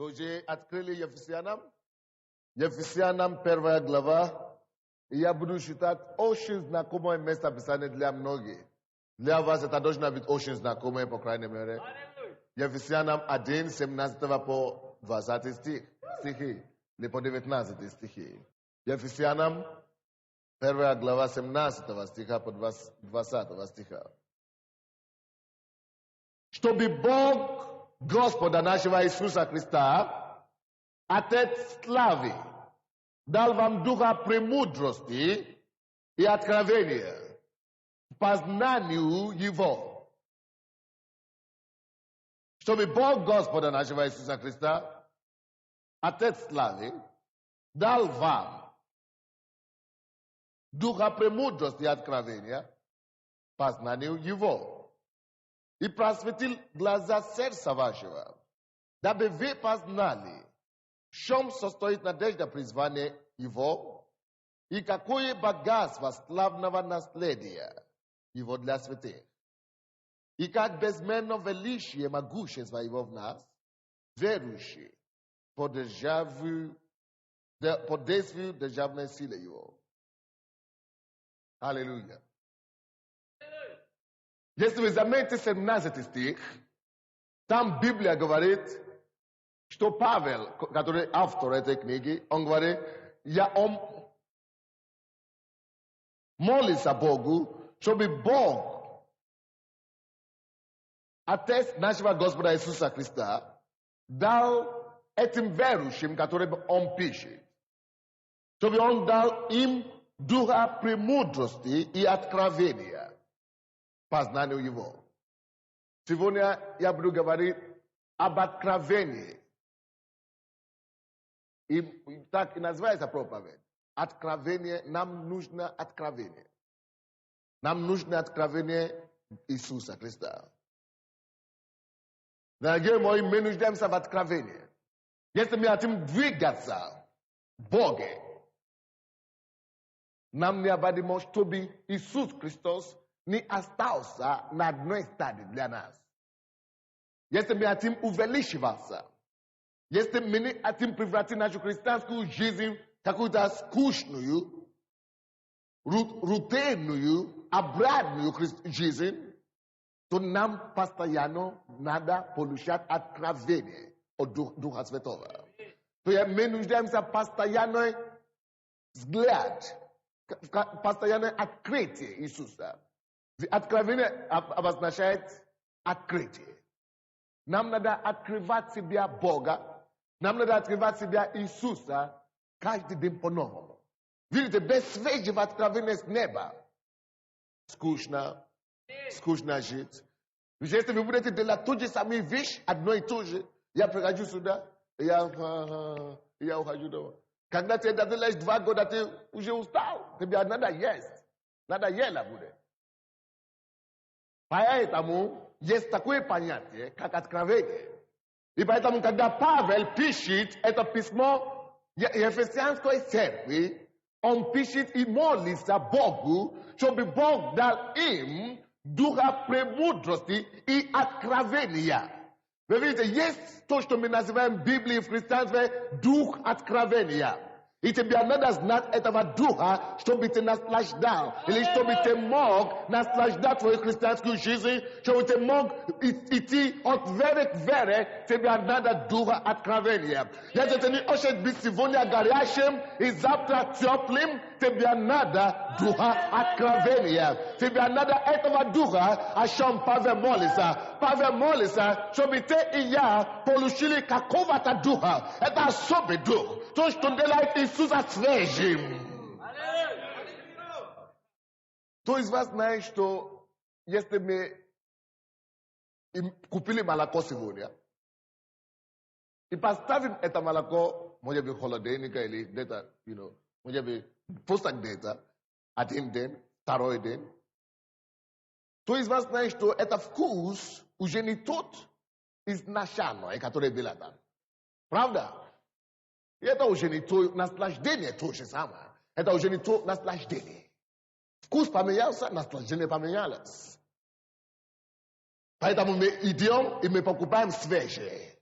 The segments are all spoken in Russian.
J'ai открыли Ефесянам 1 глава. И я буду считать очень знакомое место Писания для многих. Для вас это должно быть очень знакомое, по крайней мере. Ефесянам 1, 17 по 20 стихи. Или по 19 стихи. Ефесянам 1 глава 17 стиха по 20 стиха. Чтобы Бог Господа нашего Иисуса Христа, Отец славы, дал вам духа премудрости и откровения к познанию Его. Чтобы Бог Господа нашего Иисуса Христа, Отец славы, дал вам духа премудрости и откровения к познанию Его. И просветил глаза сердца вашего, дабы вы познали, в чем состоит надежда призвания Его и какое богатство славного наследия Его для святых. И как безмерно величие могущества Его в нас, верующие, по действию державной силы Его. Аллилуйя. Если вы заметите 17 стих, там Библия говорит, что Павел, который автор этой книги, он говорит, он молится Богу, чтобы Бог, Отец нашего Господа Иисуса Христа, дал этим верующим, которым он пишет, чтобы он дал им духа премудрости и откровения. Познанию Его. Сегодня я буду говорить об откровении. И так и называется проповедь. Откровение, нам нужно откровение. Нам нужно откровение Иисуса Христа. Дорогие мои, мы нуждаемся в откровении. Если мы хотим двигаться в Боге, нам необходимо, чтобы Иисус Христос не остался на одной стадии для нас. Если мы хотим увеличиваться, если мы не хотим превратить нашу христианскую жизнь в какую-то скучную, рутинную, обратную жизнь, то нам постоянно надо получать откровение от Духа Святого. То есть мы нуждаемся в постоянный взгляд, постоянное открытие Иисуса. Откровение обозначает открытие. Нам надо открывать себя Бога. Нам надо открывать себя Иисуса каждый день по-новому. Видите, без свежего откровения с неба скучно жить. Если вы будете делать ту же самую вещь, одно и то же, я прихожу сюда, я ухожу дома. Когда ты делаешь 2 года, ты уже устал. Тебе надо есть. Надо ела будет. Поэтому есть такое понятие, как откровение. И поэтому, когда Павел пишет это письмо Ефесянской церкви, он пишет и молится Богу, чтобы Бог дал им духа премудрости и откровения. Вы видите, есть то, что мы называем в Библии в христианстве дух откровения. И тебе надо знать этого духа, чтобы ты наслаждал. Или чтобы ты мог наслаждать твою христианскую жизнь, чтобы ты мог идти от веры к вере, тебе надо духа откровения. Если ты не хочешь быть сегодня горячим и завтра теплым, тебе надо духа откровения. Тебе надо этого духа, о чем Павел молится. Павел молится, чтобы ты и я получили какого-то духа. Это особый дух. То, что делает Иисуса свежим. Кто из вас знает, что если мы купили молоко сегодня, и поставим это молоко, может быть, холодильника или где-то, может быть, просто где-то, один день, второй день, кто из вас знает, что это вкус уже не тот изначально, который был там. Правда? И это уже не то наслаждение, то же самое. Это уже не то наслаждение. Вкус поменялся, наслаждение поменялось. Поэтому мы идем и мы покупаем свежее.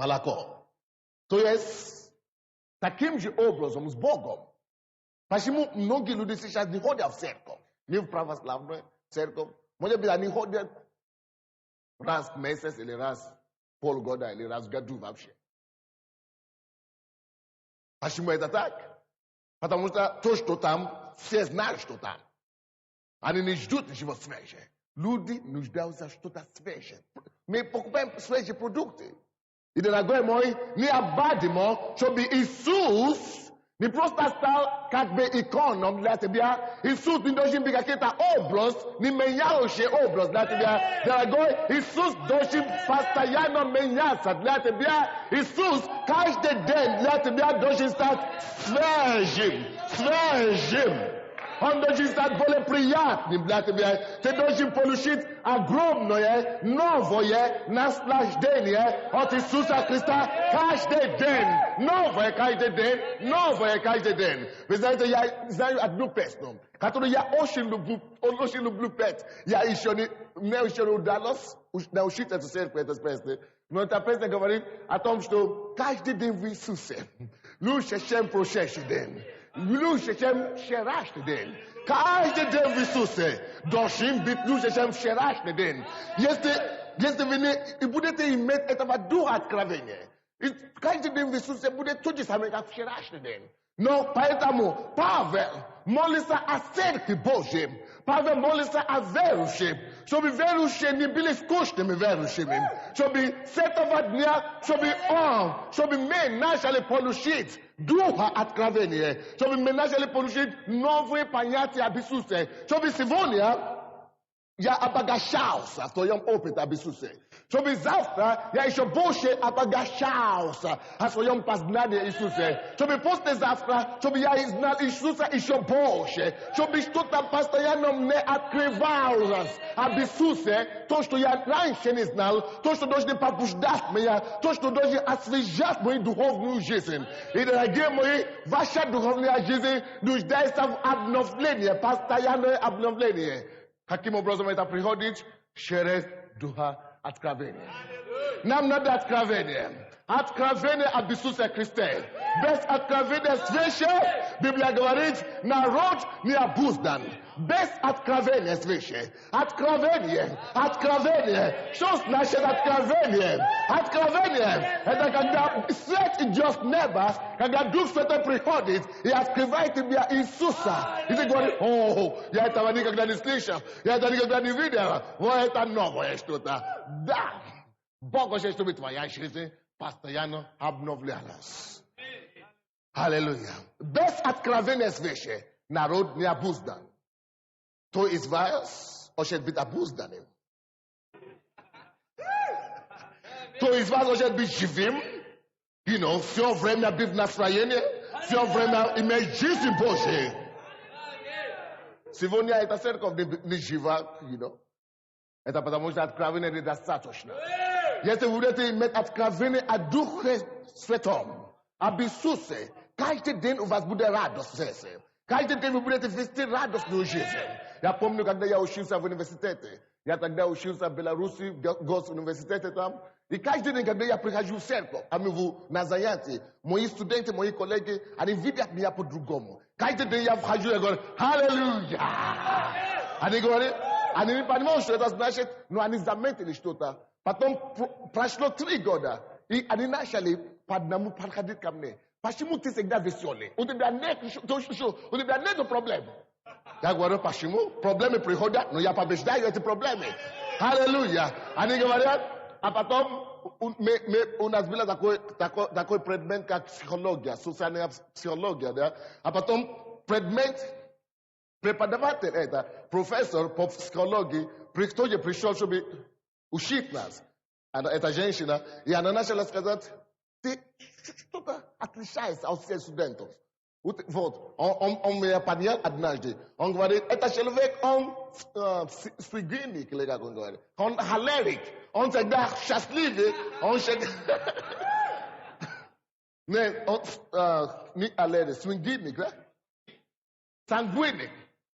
Malako. To jest takim же образом с Богом. Почему многие люди сейчас не ходят в церковь? Не в православную церковь. Может быть, они ходят раз в месяц, или раз в полгода, или раз в году вообще. Почему это так? Потому что то, что там, все знают, что там. Они не ждут ничего свежего. Люди нуждаются в что-то свежее. Мы покупаем свежие продукты. И, дорогой мой, необходимо, чтобы Иисус не просто стал как бы иконом для тебя. Иисус не должен быть какой-то образ, не меняющий образ для тебя. Дорогой, Иисус должен постоянно меняться для тебя. Иисус каждый день для тебя должен стать свежим. Он должен стать более приятным для тебя. Ты должен получить огромное, новое наслаждение от Иисуса Христа каждый день. Новое каждый день. Вы знаете, я знаю одну песню, которую я очень люблю петь. Мне еще не удалось научиться эту песню. Но эта песня говорит о том, что каждый день в Иисусе лучше, чем прошедший день. Лучше, чем вчерашний день. Каждый день в Иисусе должен быть лучше, чем вчерашний день. Если вы не будете иметь этого духа откровения, каждый день в Иисусе будет тот же самый, как вчерашний день. Но поэтому Павел молится о Церкви Божьей. Павел молится о верующих, чтобы верующие не были скучными верующими. Чтобы с этого дня, чтобы мы начали получить духа откровения, чтобы мы начали получить новые понятия об Иисусе. Чтобы сегодня я обогащался в твоем опыте об Иисусе. Чтобы завтра я еще больше обогащался о своем познании Иисуса. Чтобы послезавтра, чтобы я знал Иисуса еще больше. Чтобы что-то постоянно мне открывалось об Иисусе. То, что я раньше не знал. То, что должно побуждать меня. То, что должно освежать мою духовную жизнь. И, дорогие мои, ваша духовная жизнь нуждается в обновлении. Постоянное обновление. Каким образом это приходит? Через духа откровения. Нам надо откровение. Откровение об Иисусе Христе. Без откровения свыше, Библия говорит, народ не обуздан. Без откровения свыше. Откровение. Что значит откровение? Откровение. Это когда свет идет с неба, когда Дух Святой приходит и открывает тебе Иисуса. И ты говоришь, я этого никогда не слышал, я это никогда не видел. Вот это новое что-то. Да. Бог хочет, чтобы твоя жизнь постоянно обновлялась. Аллилуйя. Без откровения свыше народ не обуздан. Кто из вас хочет быть обузданным? Кто из вас хочет быть живым? Все время быть в настроении, все время иметь жизнь Божию. Сегодня эта церковь не жива, Это потому что откровения недостаточно. Если вы будете иметь откровение о Духе Святом, об Иисусе, каждый день у вас будет радость в сердце. Каждый день вы будете вести радостную жизнь. Я помню, когда я учился в университете. Я тогда учился в Беларуси, в госуниверситете там. И каждый день, когда я прихожу в церковь, на занятия, мои студенты, мои коллеги, они видят меня по-другому. Каждый день я вхожу и говорю, «Аллилуйя!» Они говорят, они не понимают, что это значит, но они заметили что-то. Потом прошло 3 года, и они начали по одному подходить ко мне. Почему ты всегда веселый? У тебя нет проблем. Я говорю, почему? Проблемы приходят, но я побеждаю эти проблемы. Аллилуйя. Они говорят, а потом у нас был такой предмет, как психология, социальная психология. Да? А потом предмет, преподаватель, это профессор по психологии, тоже пришел, чтобы учить нас. Эта женщина, и она начала сказать, ты что-то отличается от всех студентов. Вот, он меня поднял однажды. Он говорит, это человек, он свигинник, или как он говорит. Он холерик. Он всегда счастливый. Он не холерик, свигинник, да? Сангвиник.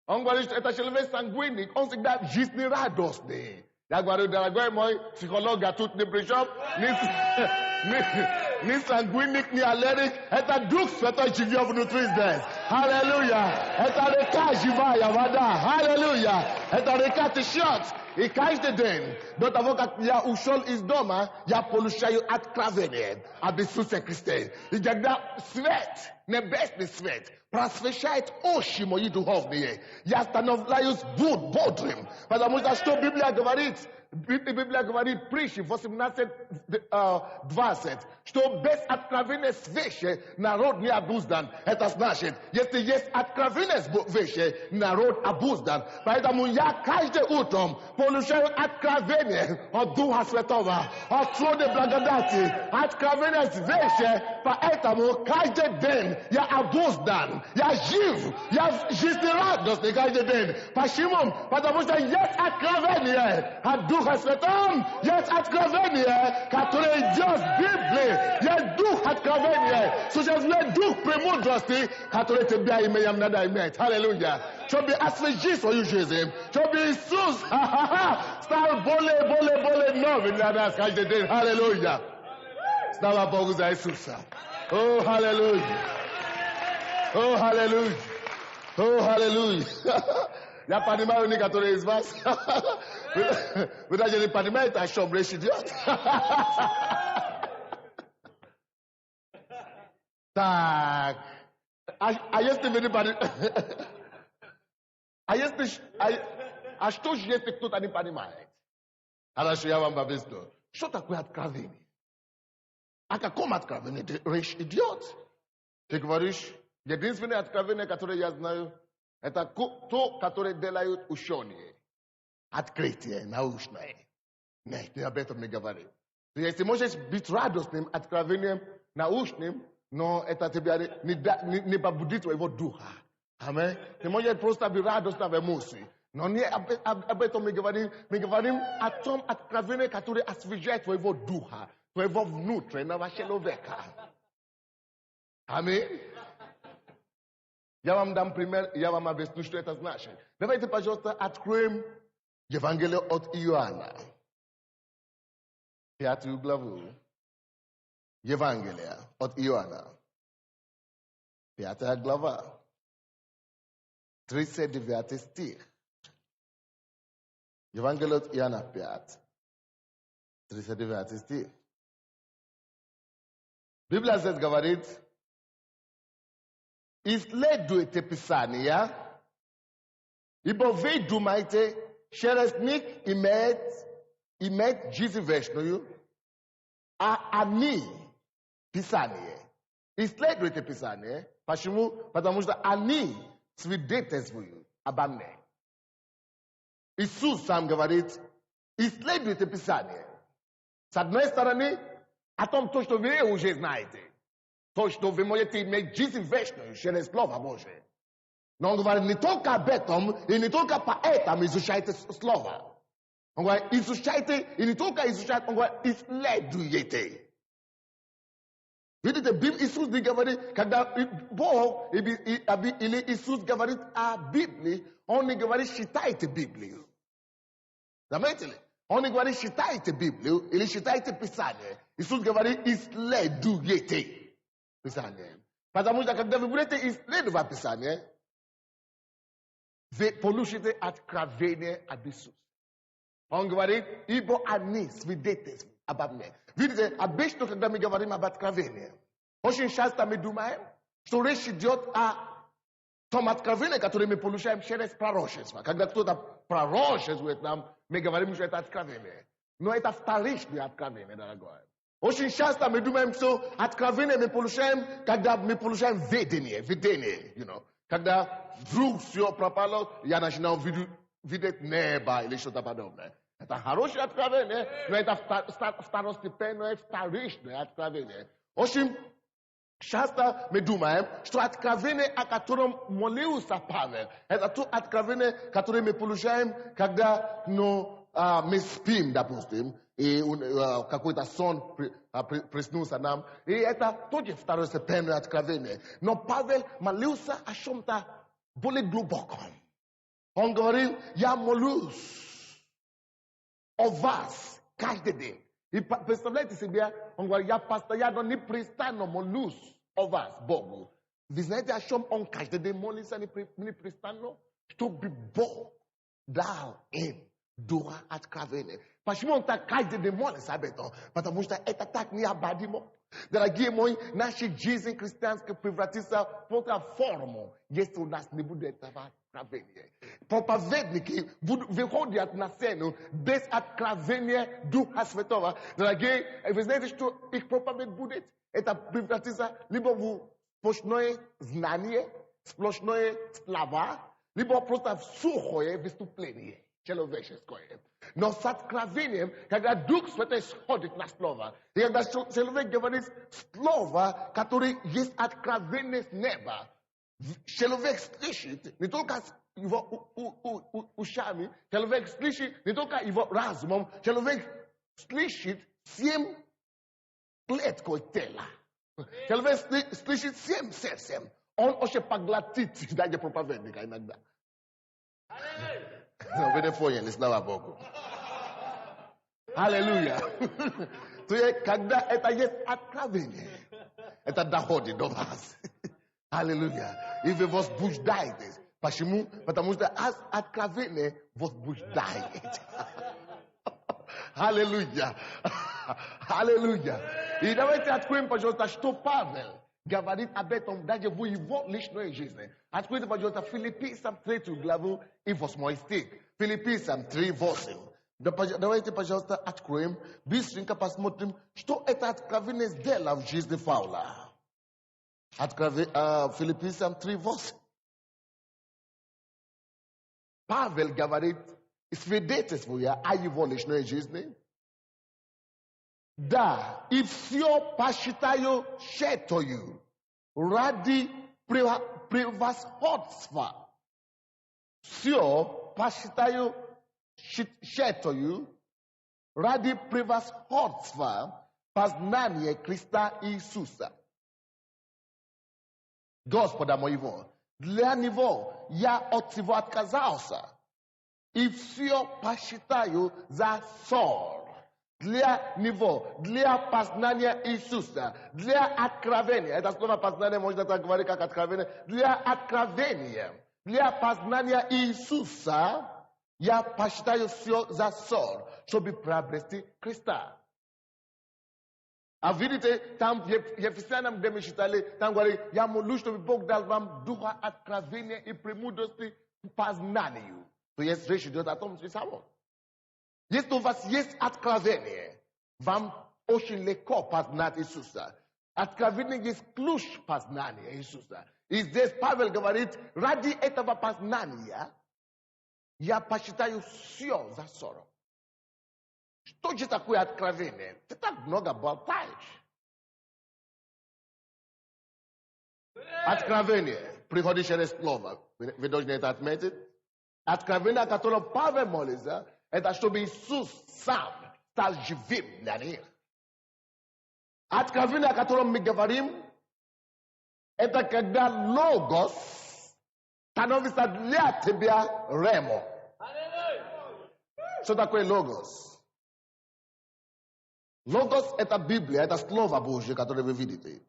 Он говорит, это человек сангвиник. Он всегда жизнерадостный. Я говорю, дорогой мой психолог, а тут не при чем, ни сангвиник, ни аллерик. Это Дух Святой живет внутри здесь. Аллилуйя. Это река живая вода. Аллилуйя. Это река течет. И каждый день, до того, как я ушел из дома, я получаю откровение об Иисусе Христе. И когда свет, небесный свет, просвещает очи мои духовные, я становлюсь бодрым. Потому что Библия говорит, притчи 18:20, что без откровения свыше народ не обуздан. Это значит, если есть откровение свыше, народ обуздан. Поэтому я каждое утро получаю откровение от Духа Святого, от трона благодати, откровение свыше. Поэтому каждый день я обуздан, я жив, я жизнерадостный каждый день. Почему? Потому что есть откровение от Духа Святого, есть откровение, которое идет в Библии, есть Дух откровения, существует Дух премудрости, который тебя и меня надо иметь. Аллилуйя. Чтобы освежить свою жизнь, чтобы Иисус стал более новым для нас каждый день. Аллилуйя. Слава Богу за Иисуса. О, аллилуйя. О, аллилуйя. О, аллилуйя. Я понимаю некоторые из вас. Вы даже не понимаете, о чем речь идет. Так. А если вы не понимаете... А что же, если кто-то не понимает? Хорошо, я вам объясню. Что такое откровение? О каком откровении речь идет? Ты говоришь, единственное откровение, которое я знаю, это то, которое делают ученые. Открытие научное. Нет, не об этом не говорим. Если можешь быть радостным откровением научным, но это тебя не побудит твоего духа. Аминь. Ты можешь просто быть радостным в эмоции. Но не об этом мы говорим. Мы говорим о том откровении, которое освежает твоего духа, твоего внутреннего человека. Аминь. Я вам дам пример, я вам объясню, что это значит. Давайте, пожалуйста, откроем Евангелие от Иоанна. 5 главу. Евангелие от Иоанна. 5 глава. 39 стих. Евангелие от Иоанна 5. 39 стих. Библия здесь говорит, исследуйте Писания, ибо вы думаете, через них иметь жизнь вечную, а они Писание. Исследуйте Писание. Почему? Потому что они свидетельствуют обо мне. Иисус сам говорит, исследуйте Писание. С одной стороны, о том, то, что вы уже знаете. То, что вы можете иметь жизнь вечную через Слово Божие. Но он говорит, не только об этом, и не только поэтому изучайте Слово. Он говорит, изучайте, и не только изучайте, он говорит, исследуйте. Видите, Иисус не говорит, когда Бог или Иисус говорит о Библии, он не говорит, читайте Библию. Заметили? Он не говорит, читайте Библию или читайте Писание. Иисус говорит, исследуйте Писание. Потому что когда вы будете исследовать Писание, вы получите откровение об Иисусе. Он говорит, ибо они свидетельствуют обо мне. Видите, обычно, когда мы говорим об откровении, очень часто мы думаем, что речь идет о том откровении, которое мы получаем через пророчество. Когда кто-то пророчествует нам, мы говорим, что это откровение. Но это вторичное откровение, дорогой. Очень часто мы думаем, что откровение мы получаем, когда мы получаем видение. Когда вдруг все пропало, я начинаю видеть небо или что-то подобное. Это хорошее откровение, но это второстепенное, вторичное откровение. Очень часто мы думаем, что откровение, о котором молился Павел, это то откровение, которое мы получаем, когда мы спим, допустим, и какой-то сон приснился нам. И это тоже второстепенное откровение. Но Павел молился о чем-то более глубоком. Он говорил, я молюсь о вас каждый день. И представляете себе, он говорит, я постоянно непрестанно молюсь о вас, Богу. Вы знаете, о чем он каждый день молится непрестанно? Чтобы Бог дал им духа откровения. Почему он так каждый день молится об этом? Потому что это так необходимо. Дорогие мои, наша жизнь христианская превратится в форму, если у нас не будет этого откровения. Проповедники выходят на сцену без откровения Духа Святого. Дорогие, вы знаете, что их проповедь будет? Это превратится либо в сплошное знание, сплошное слова, либо просто сухое выступление человеческое. Но с откровением, когда Дух Святой сходит на слово, и когда человек говорит слово, которое есть откровение с неба, человек слышит не только его ушами, человек слышит не только его разумом, человек слышит 7 клеткой тела. Человек слышит 7 сердцем. Он уже поглотит даже проповедника иногда. Вы не поняли, слава Богу. Аллилуйя. То есть, когда это есть откровение, это доходит до вас. Аллилуйя. И вы возбуждаетесь. Почему? Потому что откровение возбуждает. Аллилуйя. Аллилуйя. И давайте откроем, пожалуйста, что Павел говорит об этом даже в его личной жизни. Откройте, пожалуйста, Филиппийцам 3 главу и 8 стих. Филиппийцам 3:8. Давайте, пожалуйста, откроем, быстренько посмотрим, что это откровение сделало в жизни Павла. Филиппийцам 3:8. Павел говорит, свидетельствуя о его личной жизни. Да, и все посчитаю тщетою ради превосходства. Все посчитаю тщетою ради превосходства познания Христа Иисуса, Господа моего. Для Него я от всего отказался, и все посчитаю за ссор. Для Него, для познания Иисуса, для откровения. Это слово познание можно так говорить, как откровение. Для откровения, для познания Иисуса я посчитаю все за ссор, чтобы приобрести Христа. А видите, там в Ефесянам, где мы читали, там говорит, я молюсь, чтобы Бог дал вам духа откровения и премудрости к познанию. То есть речь идет о том, что само. Если у вас есть откровение, вам очень легко познать Иисуса. Откровение есть ключ познания Иисуса. И здесь Павел говорит, ради этого познания я посчитаю все за ссором. Что же такое откровение? Ты так много болтаешь. Откровение приходит через слово. Вы должны это отметить. Откровение, о котором Павел молится, это чтобы Иисус сам стал живым для них. Откровение, о котором мы говорим, это когда логос становится для тебя ремо. Что такое логос? Логос — это Библия, это Слово Божье, которое вы видите.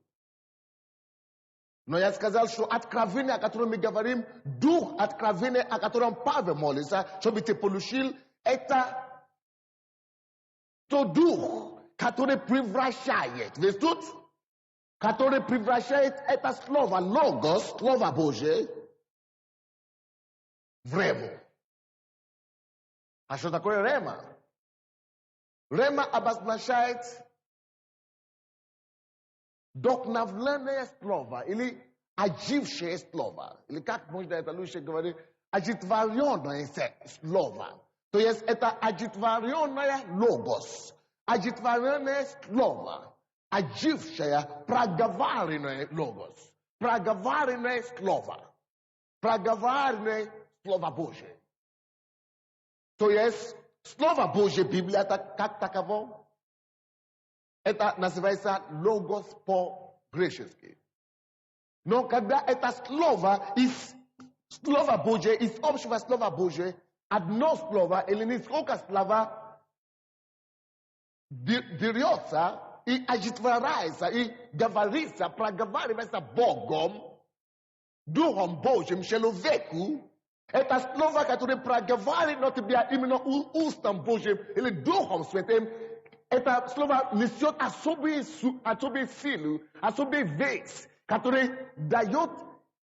Но я сказал, что откровение, о котором мы говорим, дух откровения, о котором Павел молится, чтобы ты получил, это тот дух, который превращает. Вы тут? Который превращает это слово, логос, Слово Божье, в рему. А что такое рема? Рема обозначает вдохновленное слово или ожившее слово. Или как можно это лучше говорить? Одухотворенное слово. То есть это одухотворенное логос. Одухотворенное слово. Ожившее, проговоренное логос. Проговоренное слово. Проговоренное Слово Божие. То есть Слово Божье, Библия, как таково, это называется логос по-гречески. Но когда это слово из Слова Божьего, из общего Слова Божьего, одно слово или несколько слова берется и ожитворяется, и говорится, проговаривается Богом, Духом Божьим, человеку, это слово, которое проговаривает на тебя именно устом Божьим или Духом Святым, это слово несет особую силу, особый вес, который дает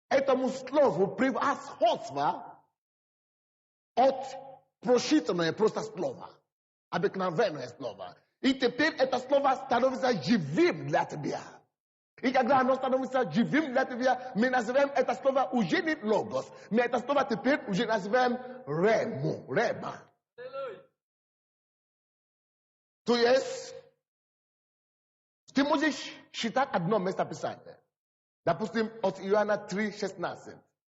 этому слову превосходство от прочитанного просто слова, обыкновенное слово. И теперь это слово становится живым для тебя. И когда оно становится живым для тебя, мы называем это слово уже не логос, но это слово теперь уже называем рема. То есть, ты можешь считать одно местописание. Допустим, от Иоанна 3:16.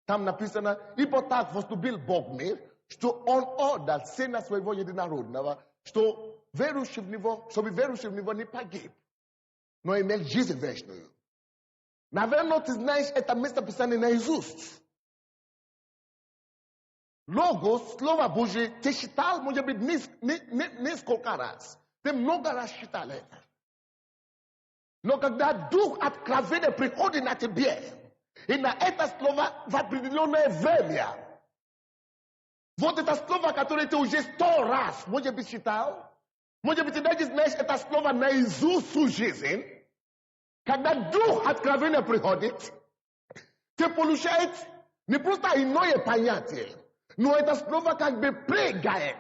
Там написано, ибо так возлюбил Бог мир, что Он отдал Сына Своего Единородного, что верующий в Него, чтобы верующий в Него не погиб, но имел жизнь вечную. Наверное, ты знаешь это местописание наизусть. Логос, Слово Божие, ты читал, может быть, несколько раз. Ты много раз читал это. Но когда Дух откровения приходит на тебя, и на это слово в определенное время, вот это слово, которое ты уже 100 раз, может быть, читал, может быть, ты даже знаешь это слово наизусть всю жизнь, когда Дух откровения приходит, ты получаешь не просто иное понятие, но это слово как бы прыгает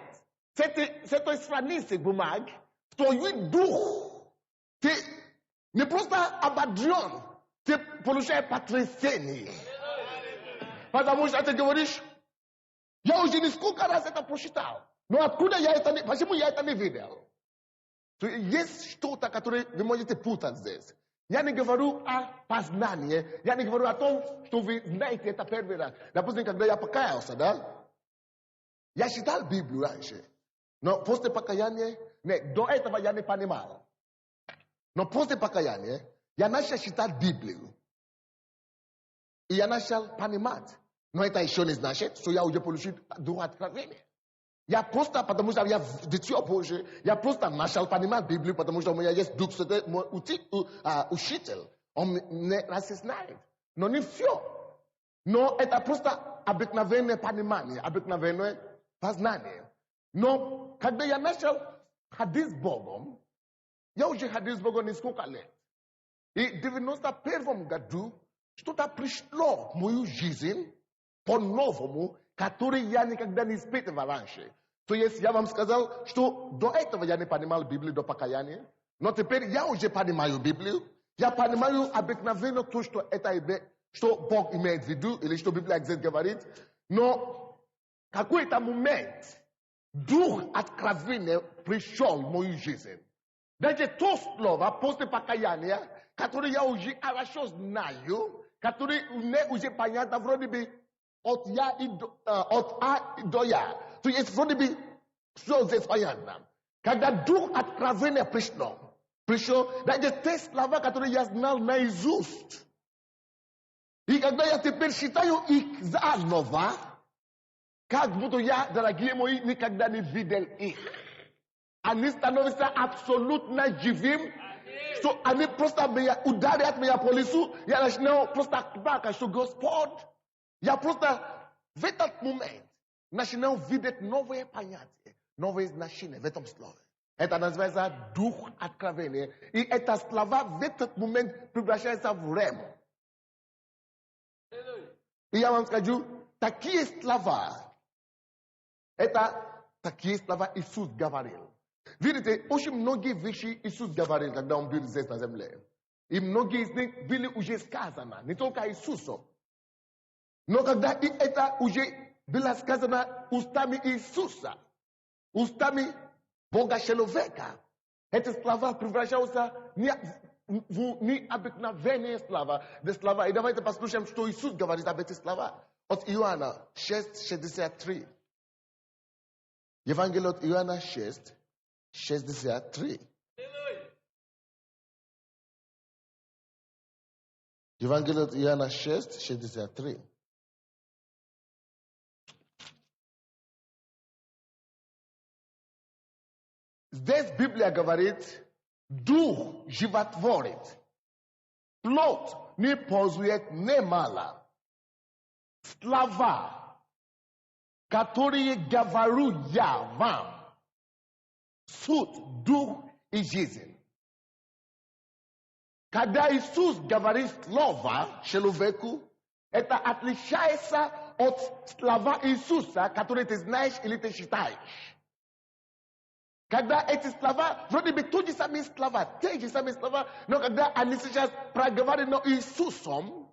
с этой страницы бумаг, в твой дух. Ты не просто ободрен, ты получаешь потрясение. Потому что ты говоришь, я уже несколько раз это прочитал, но откуда почему я это не видел? То есть что-то, которое вы можете путать здесь. Я не говорю о познании, я не говорю о том, что вы знаете это первый раз. Допустим, когда я покаялся, да? Я читал Библию раньше, но после покаяния, до этого я не понимал. Но после покаяния я начал читать Библию. И я начал понимать. Но это еще не значит, что я уже получил Дух откровения. Я просто, потому что я дитё Божие, я просто начал понимать Библию, потому что у меня есть Дух Святой, мой учитель. Он не разъясняет. Но не все. Но это просто обыкновенное понимание, обыкновенное познание. Но когда я начал ходить с Богом, я уже ходил с Богом несколько лет. И в 91 году что-то пришло в мою жизнь по-новому, который я никогда не испытывал раньше. То есть я вам сказал, что до этого я не понимал Библию, до покаяния, но теперь я уже понимаю Библию, я понимаю обыкновенно то, что Бог имеет в виду, или что Библия говорит, но в какой-то момент Дух откровения пришел в мою жизнь. Даже то слово после покаяния, которое я уже хорошо знаю, которое мне уже понятно вроде бы от А до Я. То есть вроде бы все здесь понятно. Когда Дух откровения пришел, даже те слова, которые я знал наизусть. И когда я теперь читаю их заново, как будто я, дорогие мои, никогда не видел их. Они становятся абсолютно живым, что они просто ударят меня по лицу, я начинаю просто плакать, что Господь, я просто в этот момент начинаю видеть новые понятия, новые значения в этом слове. Это называется Дух откровения. И это слова в этот момент превращается в рему. И я вам скажу, такие слова, это такие слова Иисус говорил. Видите, очень многие вещи Иисус говорил, когда Он был здесь на земле. И многие из них были уже сказаны, не только Иисусом. Но когда это уже было сказано устами Иисуса, устами Бога человека, эти слова превращаются в необыкновенные слова. И давайте послушаем, что Иисус говорит об этих словах. От Иоанна 6:63. Евангелие от Иоанна 6:63. Евангелие от Иоанна 6:63. Здесь Библия говорит, дух животворит. Плоть не пользует немало. Слова, которые говорю я вам, суть, дух и жизнь. Когда Иисус говорит слово человеку, это отличается от слова Иисуса, которые ты знаешь или ты считаешь. Когда эти слова, вроде бы те же самые слова, но когда они сейчас проговорены Иисусом,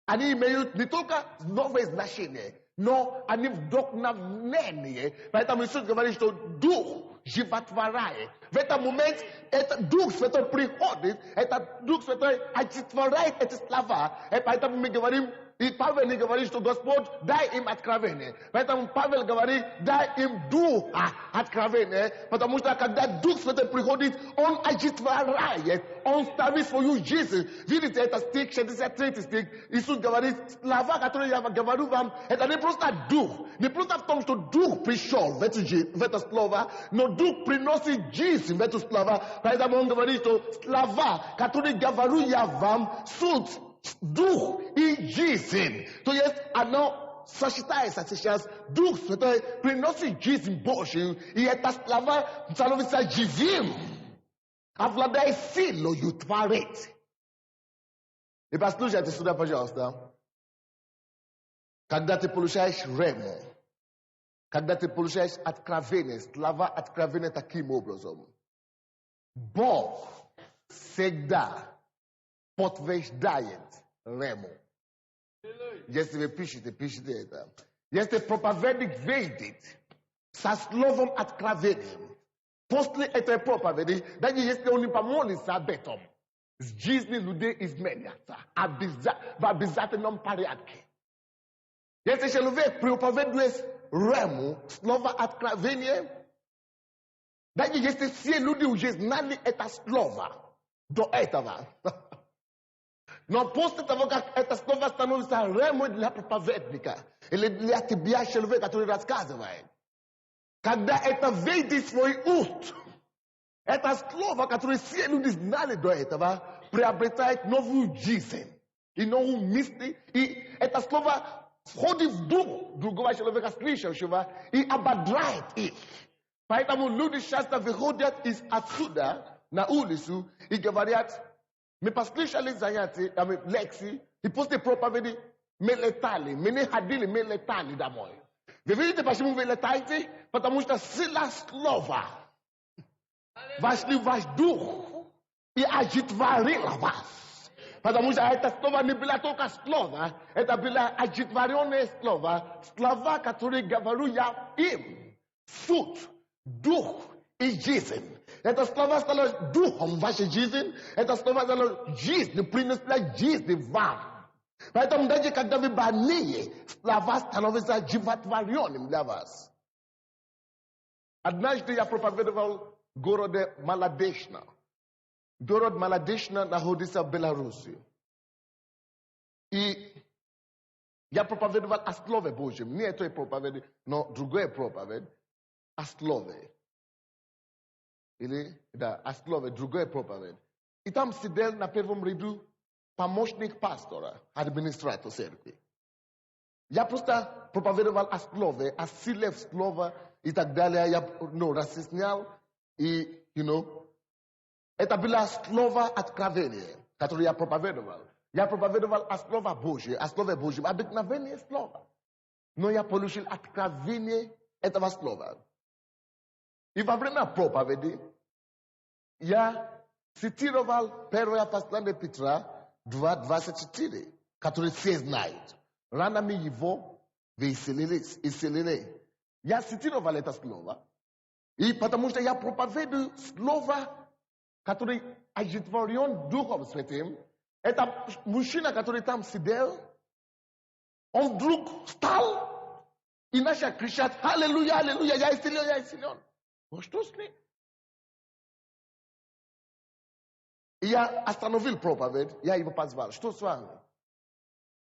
они имеют не только новое значение, но они вдохновение. Поэтому Иисус говорит, что Дух животворяет. В этот момент этот Дух Святой приходит, этот Дух Святой олицетворяет эти слова. И поэтому мы говорим, и Павел не говорит, что Господь дай им откровение. Поэтому Павел говорит, дай им духа откровения. Потому что когда Дух Святой приходит, Он олицетворяет, Он ставит свою жизнь. Видите, это стих, 63 стих. Иисус говорит, слова, которые я говорю вам, это не просто Дух. Не просто в том, что Дух пришел в это слово, но Дух приносит жизнь в это слово. Поэтому Он говорит, что слова, которые говорю я вам, суть, дух и жизнь. То есть оно сочетается сейчас. Дух Святой приносит жизнь Божию, и это слова становится живым, обладает силой творить. И послушайте сюда, пожалуйста. Когда ты получаешь рему, когда ты получаешь откровение, слова откровения таким образом, Бог всегда подтверждает рему. Если вы пишите это. Если проповедник выйдет со словом откровением, после этой проповеди, даже если он не помолится об этом, жизни людей изменятся в обязательном порядке. Если человек проповедует рему, слово откровения, даже если все люди уже знали это слово до этого, но после того, как это слово становится рему для проповедника, или для тебя, человека, который рассказывает, когда это выйдет в свой уст, это слово, которое все люди знали до этого, приобретает новую жизнь и новую мысль, и это слово входит в дух другого человека, слышащего, и ободряет их. Поэтому люди часто выходят отсюда на улицу и говорят, мы послушали занятия, лекции, и после проповеди мы летали, мы не ходили, мы летали домой. Вы видите, почему вы летаете? Потому что сила слова вошли в ваш дух и олицетворила вас. Потому что это слово не было только слово, это было олицетворенное слово, слова, которые говорю я им, суть, дух и жизнь. Это слово стало духом в вашей жизни, это слово стало жизнью, принесло жизнь вам. Поэтому даже когда вы больные, слова становятся животворенным для вас. Однажды я проповедовал в городе Маладешна. Город Маладешна находится в Беларуси. И я проповедовал о Слове Божьем. Не этой проповеди, но другой проповедь о Слове. Или, да, о Слове, другой проповедь. И там сидел на первом ряду помощник пастора, администратор церкви. Я просто проповедовал о Слове, о силе Слова и так далее. Я разъяснял, и, это было Слово откровения, которое я проповедовал. Я проповедовал о Слове Божьем, обыкновенное Слово. Но я получил откровение этого Слова. И во время проповеди я цитировал первое послание Петра 2:24, который все знают. Ранами его вы исцелили. Я цитировал это слово, и потому что я проповедую слово, который олицетворен Духом Святым. Это мужчина, который там сидел, он вдруг встал и начал кричать: «Аллилуйя, аллилуйя, я исцелен». Ну что с ним? И я остановил проповедь, я его позвал. Что с вами?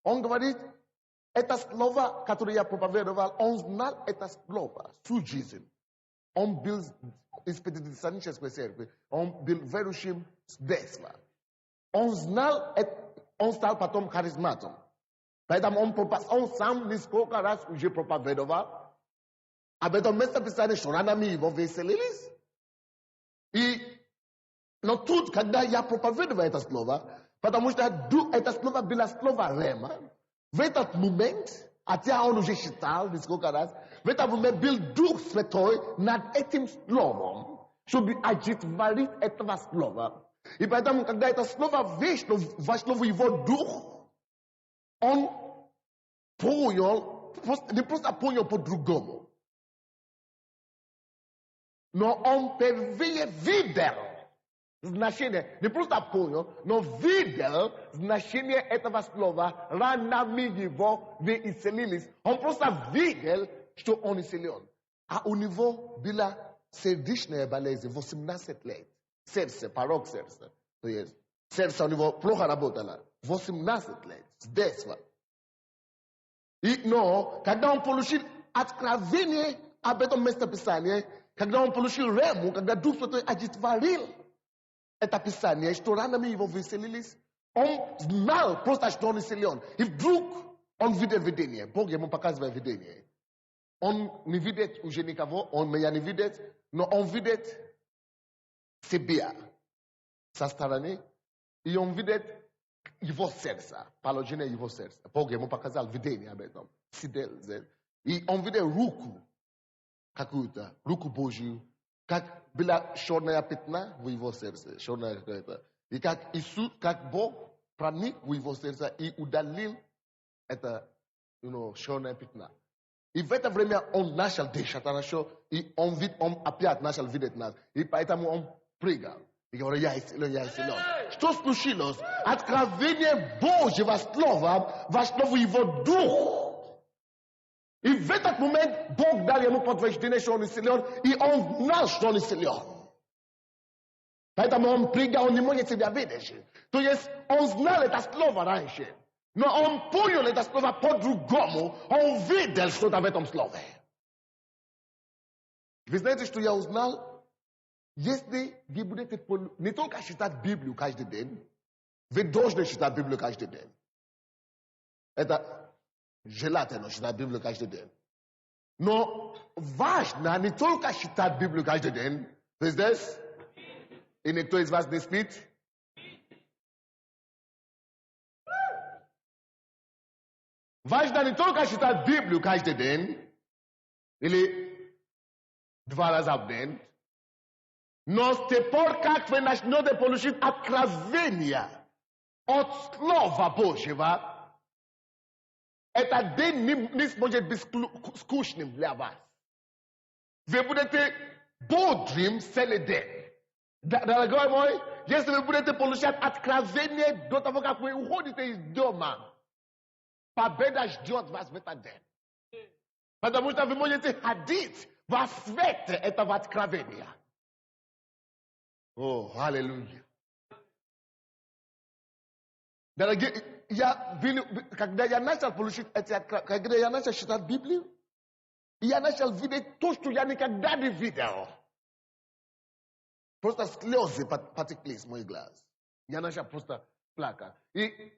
Он говорит, это слово, которое я проповедовал, он знал это слово, всю жизнь. on builds испытательниce спе церкви, он был верующим с детства. Он знал, он стал потом харизматом. Поэтому он сам несколько раз уже проповедовал. Об этом место Писания, что ранами его веселились. Но тут, когда я проповедовал это слово, потому что это слово было слово рема, в этот момент, хотя он уже считал несколько раз, в этот момент был Дух Святой над этим словом, чтобы олицетворить этого слова. И поэтому, когда это слово вошло в его дух, он понял, не просто понял по-другому, но он впервые видел значение, не просто понял, но видел значение этого слова, ранами его вы исцелились. Он просто видел, что он исцелен. А у него была сердечная болезнь 18 лет. Сердце, порог сердца. То есть сердце у него плохо работало. 18 лет, с детства. Но когда он получил откровение об этом местописании, когда он получил рему, когда Дух Святой олицетворил это Писание, что ранами его выселились, он знал просто, что он исцелен. И вдруг он видит видение. Бог ему показывает видение. Он не видит уже никого, он меня не видит, но он видит себя со стороны, и он видит его сердце, положение его сердца. Бог ему показал видение об этом. Сидел, и он видит руку какую-то, руку Божью, как была черная пятна в его сердце, черная какая-то. И как Иисус, как Бог проник в его сердце и удалил это, черное пятна. И в это время он начал дышать хорошо, и он опять начал видеть нас. И поэтому он прыгал. И говорил, я исцелен. Что случилось? Откровение Божьего слова вошло в его дух. И в этот момент Бог дал ему подтверждение, что он исцелен, и он знал, что он исцелен. Поэтому он прыгал, он не может себя видеть. То есть он знал это слово раньше, но он понял это слово по-другому, он видел что-то в этом слове. Вы знаете, что я узнал? Если вы будете не только читать Библию каждый день, вы должны читать Библию каждый день. Это желательно читать Библию каждый день. Но важно не только читать Библию каждый день. Вы здесь? И никто из вас не спит? Важно не только читать Библию каждый день, или 2 раза в день, но с тех пор, как вы начнете получить откровение от Слова Божьего, этот день не сможет быть скучным для вас. Вы будете бодрым целый день. Дорогой мой, если вы будете получать откровение до того, как вы уходите из дома, победа ждет вас в этот день. Потому что вы можете ходить во свете этого откровения. О, аллилуйя. Дорогие, когда я начал получить эти откровения, когда я начал читать Библию, я начал видеть то, что я никогда не видел. Просто слезы потекли с моих глаз. Я начал просто плакать. И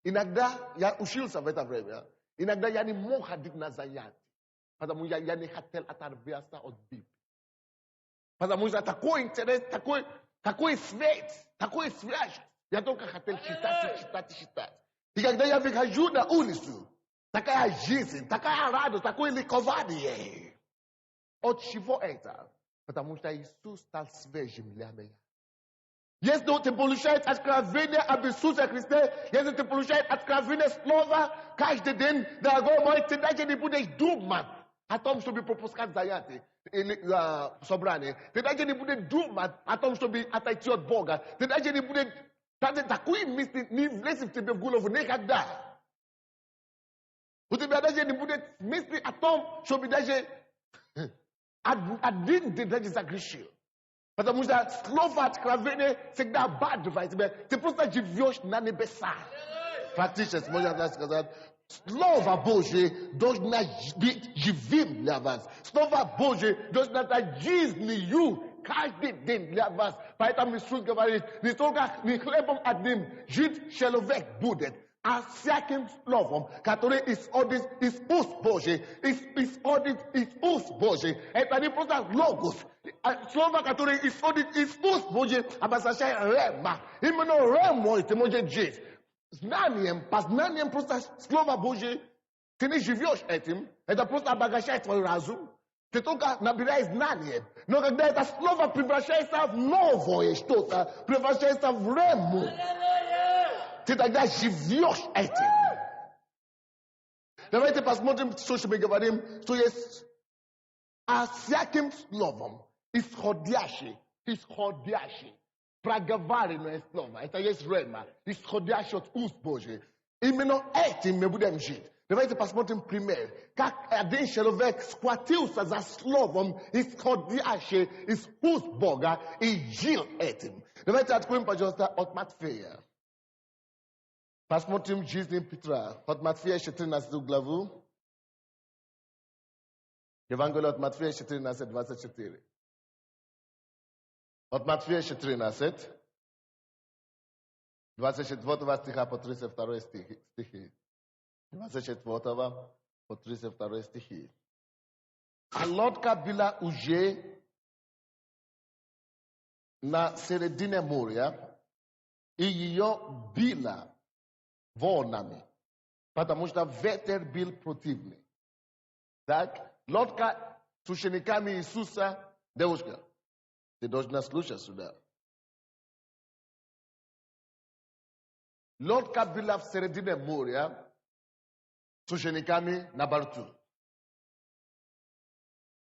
иногда я учился в это время. Иногда я не мог ходить на занятия. Потому что я не хотел оторваться от Библии. Потому что такой интерес, такой свет, такой связь. Я только хотел читать. И когда я выхожу на улицу, такая жизнь, такая радость, такое ликование. От чего это? Потому что Иисус стал свежим для меня. Если ты получаешь откровение об Иисусе Христе, если ты получаешь откровение слова каждый день, дорогой мой, ты даже не будешь думать о том, чтобы пропускать занятия или собрания. Ты даже не будешь думать о том, чтобы отойти от Бога. Ты даже не будешь... Такой мысли не влезет в тебе в голову никогда. У тебя даже не будет мысли о том, чтобы даже один день даже загрешил. Потому что слово откровения всегда обрадует тебя. Ты просто живешь на небесах. praktycznie można сказать, Słowa Boże должна быть живым для вас. Слово Божье должно дать жизнью каждый день для вас. Поэтому Иисус говорит, не только не хлебом одним жить человек будет, а всяким словом, которое исходит из уст Божьих, исходит из уст Божьих. Это не просто логос. Слово, которое исходит из уст Божьих, обозначает рема. Именно рему ты можешь жить. Знанием, познанием просто Слово Божье, ты не живешь этим, это просто обогащает твой разум. Ты только набираешь знания. Но когда это слово превращается в новое что-то, превращается в рему, ты тогда живешь этим. Давайте посмотрим, что мы говорим, что есть всяким словом исходящий, проговариваемое слово. Это есть рема, исходящее от уст Божьих. Именно этим мы будем жить. Давайте посмотрим пример. Как один человек схватился за словом, исходящим из уст Бога, и жил этим. Давайте откроем, пожалуйста, от Матфея. Посмотрим жизнь Петра. От Матфея 14 главу. Евангелие от Матфея 14, 24. От Матфея 14, 24 стиха по 32 стихи. 24 по 32 стихи. А лодка была уже на середине моря, и ее било волнами, потому что ветер был противный. Так, лодка с учениками Иисуса, девушка, ты должна слушать сюда. Лодка была в середине моря с учениками на борту.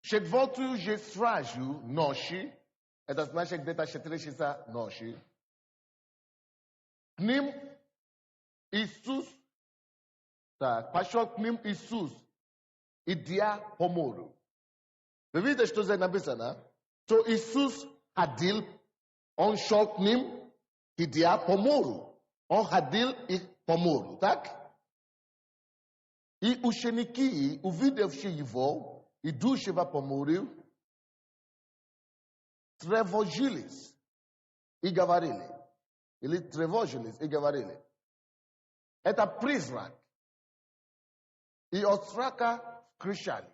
Четвертую же стражу ночи, это значит где-то 4 часа ночи, к ним Иисус, так, пошел к ним Иисус, идя по морю. Вы видите, что здесь написано? Что Иисус ходил, он шел к ним, идя по морю. Он ходил по морю, так? И ученики, увидевшие его, идущего по морю, тревожились и говорили. Или тревожились и говорили. Это признак. И от страха кричали.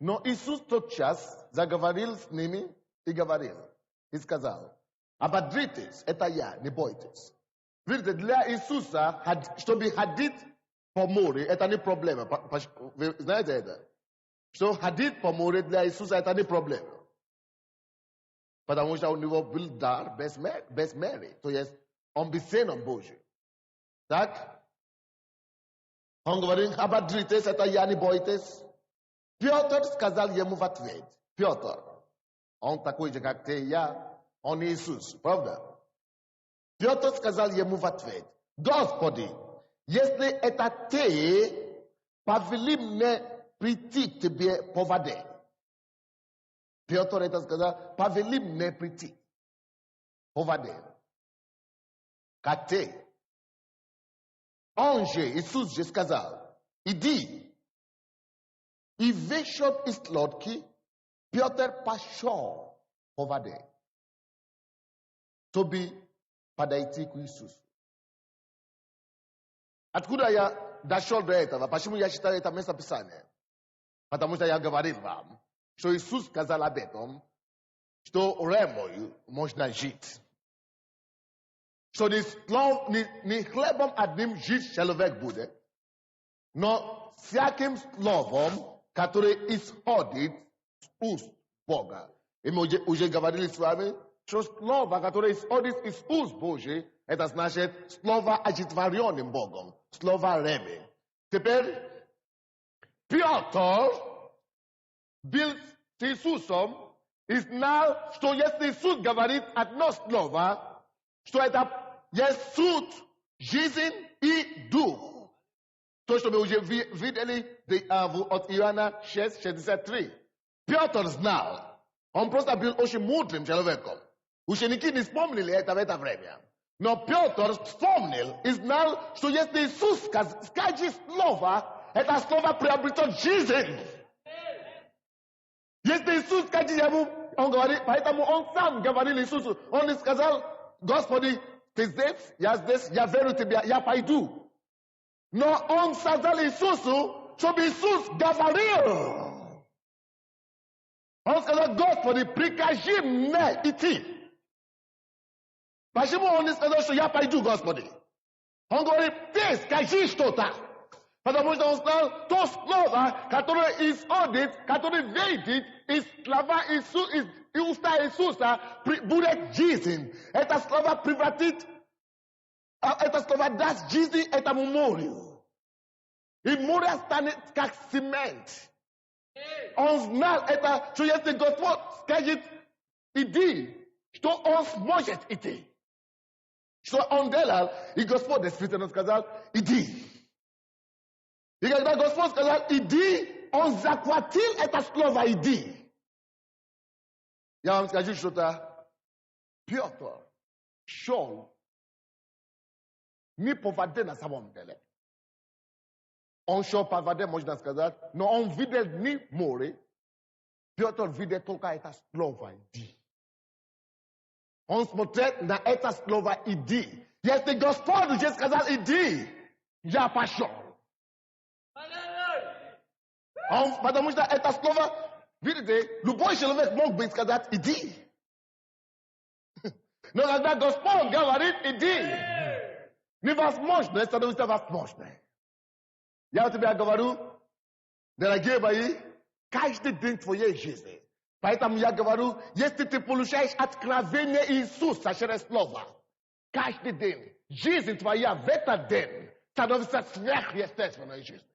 Но Иисус тотчас заговорил с ними и говорил. И сказал, ободритесь, это я, не бойтесь. Видите, для Иисуса, чтобы ходить по морю, это не проблема. Вы знаете это? Что ходить по морю для Иисуса, это не проблема. Потому что у него был дар без меры. То есть, он бессмертен Божий. Так? Он говорит, ободритесь, это я, не бойтесь. Петр сказал ему в ответ. Петр, он такой же, как ты и я, он Иисус, правда? Петр сказал ему в ответ, Господи, если это ты, повели мне прийти к тебе по воде. Петр это сказал, повели мне прийти по воде. Как ты. Он же, Иисус же сказал, иди. И вышел из лодки, Петр пошел по воде, чтобы подойти к Иисусу. Откуда я дошел до этого? Почему я читаю это местописание? Потому что я говорил вам, что Иисус сказал об этом, что ремою можно жить. Что не хлебом одним жить человек будет, но всяким словом, который исходит с уст Бога. И мы уже говорили с вами, что слово, которое исходит из уст Божьих, это значит слово олицетворенным Богом, слово реми. Теперь Петр был с Иисусом и знал, что если Иисус говорит одно слово, что это есть суд, жизнь и дух. То, что мы уже видели от Иоанна 6:63. Петр знал. Он просто был очень мудрым человеком. Ученики не вспомнили это в это время. Но Петр вспомнил и знал, что если Иисус скажет слово, это слово приобретет жизнь. Если Иисус скажет ему, он говорит, поэтому он сам говорил Иисусу, он не сказал, Господи, ты здесь, я верю тебе, я пойду. Но он сказал Иисусу, чтобы Иисус говорил. Он сказал, Господи, прикажи мне идти. Почему он не сказал, что я пойду, Господи? Он говорит, ты скажи что-то. Потому что он сказал, то слово, которое исходит, которое выйдет из слова Иисуса, из уста Иисуса, будет жизнь. Это слово превратит, это слово даст жизнь этому морю. И море станет как цемент. Он знал это, что если Господь скажет, иди, что он сможет идти. Что он делал, и Господь действительно сказал, иди. И когда Господь сказал, иди, он захватил это слово, иди. Я вам скажу что-то. Петр шел не по воде на самом деле. Он шел по воде, можно сказать, но он видел не море. Петр видел только это слово, иди. Он смотрел на это слово «иди». Если Господь уже сказал «иди», я пошел. Потому что это слово, видите, любой человек мог бы сказать «иди». Но когда Господь говорит «иди», невозможно становится возможно. Я тебе говорю, дорогие мои, каждый день твоей жизни. Поэтому я говорю, если ты получаешь откровение Иисуса через слово, каждый день, жизнь твоя в этот день становится сверхъестественной жизнью.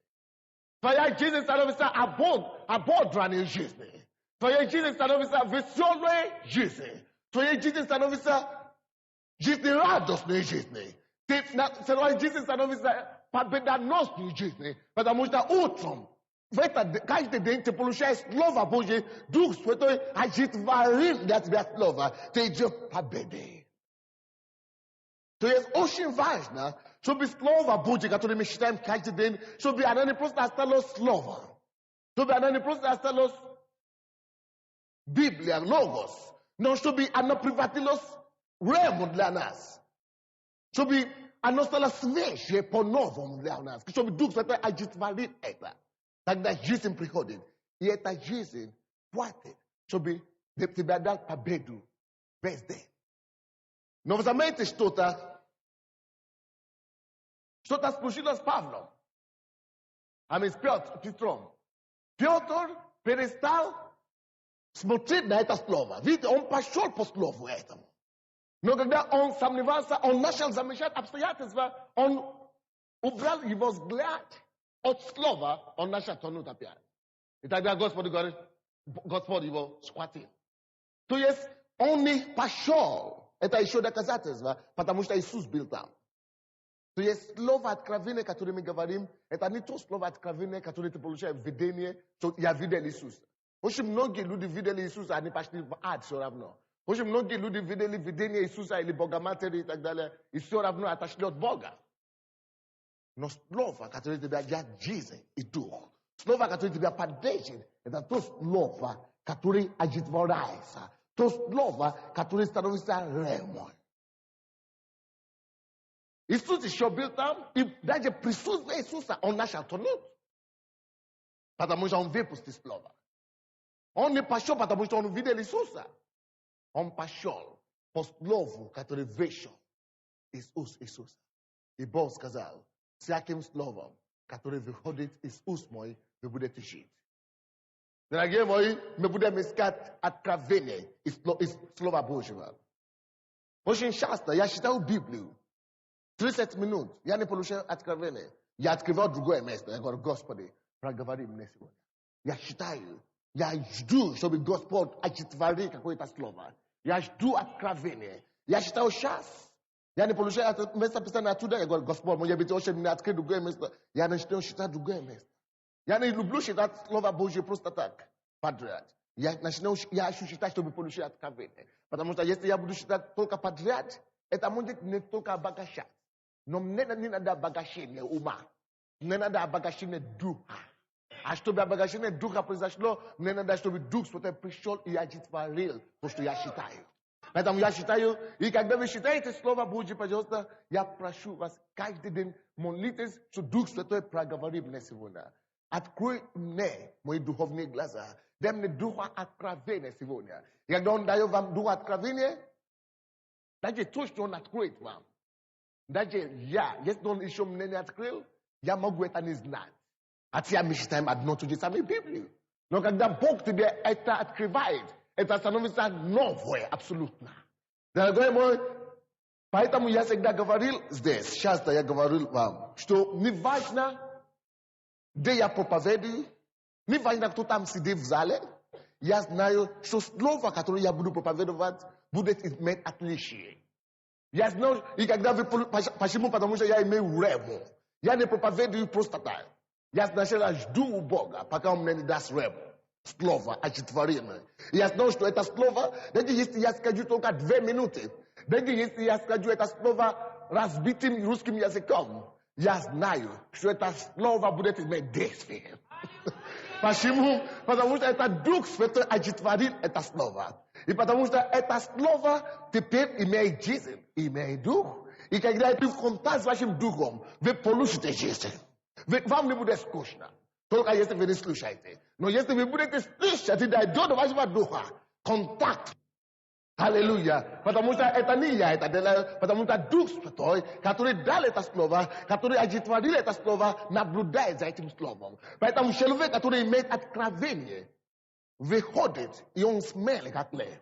Твоя жизнь становится ободранной жизнью. Твоя жизнь становится веселой жизнью. Твоя жизнь становится жизнерадостной жизнью. Твоя жизнь становится победоносной жизнью. Потому что утром, каждый день ты получаешь Слово Божье, Дух Святой оживотворит для тебя Слово, ты идешь к победе. То есть очень важно, чтобы Слово Божье, которое мы читаем каждый день, чтобы оно не просто осталось Слово, чтобы оно не просто осталось Библия, Логос, но чтобы оно превратилось в рему для нас, чтобы оно стало свежее по-новому для нас, чтобы Дух Святой оживотворит это. Тогда жизнь приходит. И эта жизнь хватит, чтобы тебя дать победу весь день. Но вы заметите что-то случилось с Павлом. С Петром. Петр перестал смотреть на это слово. Видите, он пошел по слову этому. Но когда он сомневался, он начал замечать обстоятельства, он убрал его взгляд от слова, он начал тонуть опять. И тогда Господь его схватил. То есть он не пошел. Это еще доказательство, потому что Иисус был там. То есть слово откровения, которое мы говорим, это не то слово откровения, которое ты получаешь в видении, что я видел Иисуса. Очень многие люди видели Иисуса, они пошли в ад все равно. Очень многие люди видели видение Иисуса или Бога Матери и так далее, и все равно отошли от Бога. Но слово, которое тебя дает жизнь и дух, слово, которое тебя поддержит, это то слово, которое оживотворяется, то слово, которое становится ремой. Иисус еще был там, и даже присутствие Иисуса, он начал тонуть. Потому что он выпустил слово. Он не пошел, потому что он увидел Иисуса. Он пошел по слову, которое вышел из уст Иисуса. И Бог сказал, всяким словом, которое выходит из уст моих, вы будете жить. Дорогие мои, мы будем искать откровение из Слова Божьего. Очень часто я читаю Библию. 30 минут, я не получаю откровение. Я открываю другое место. Я говорю, Господи, проговори мне сегодня. Я читаю. Я жду, чтобы Господь оживотворил какое-то слово. Я жду откровения. Я читаю сейчас. Я не получаю место писания оттуда. Я говорю, Господь, может быть, очень мне открыть другое место. Я начинаю читать другое место. Я не люблю читать Слово Божье просто так, подряд. Я ищу читать, чтобы получить откровение. Потому что если я буду читать только подряд, eta munje ne toka bagasha. No mnena nina da bagashine uma. Mnena da bagashine duha. Ashto be bagashine duha prezashlo mnena da ashto be dux pote prishol I agit varil posto yashitayo. Eta mu yashitayo I когда вы считаете слово Божье, пожалуйста, я прошу вас каждый день молитесь, что Дух Святой проговорит мне сегодня. Открой мне мои духовные глаза. Дай мне духа откровения сегодня. И когда Он дает вам дух откровения, даже то, что Он откроет вам. Даже я, если Он еще мне не открыл, я могу это не знать. Хотя я мечтаю одно то же самое Библию. Но когда Бог тебе это открывает, это становится новое абсолютно. Дорогой мой, поэтому я всегда говорил здесь, часто я говорил вам, что не важно, где я проповедую, не важно, кто там сидит в зале, я знаю, что слово, которое я буду проповедовать, будет иметь отличие. Я знаю, и когда вы, почему? Потому что я имею рему. Я не проповедую просто так. Я сначала жду у Бога, пока Он мне не даст рему. Слово олицетворение. Я знаю, что это слово, даже если я скажу только 2 минуты, даже если я скажу это слово разбитым русским языком, я знаю, что это слово будет иметь действие. Почему? Потому что это Дух Святой олицетворит это слово. И потому что это слово теперь имеет жизнь, имеет дух. И когда ты в контакт с вашим духом, вы получите жизнь. Вам не будет скучно. Только если вы не слушаете. Но если вы будете слушать и дойдет до вашего духа, контакт. Аллилуйя. Потому что это не я, это делаю, потому что Дух Святой, который дал это слово, который олицетворил это слово, наблюдает за этим словом. Поэтому человек, который имеет откровение, выходит, и он смелый, как лев.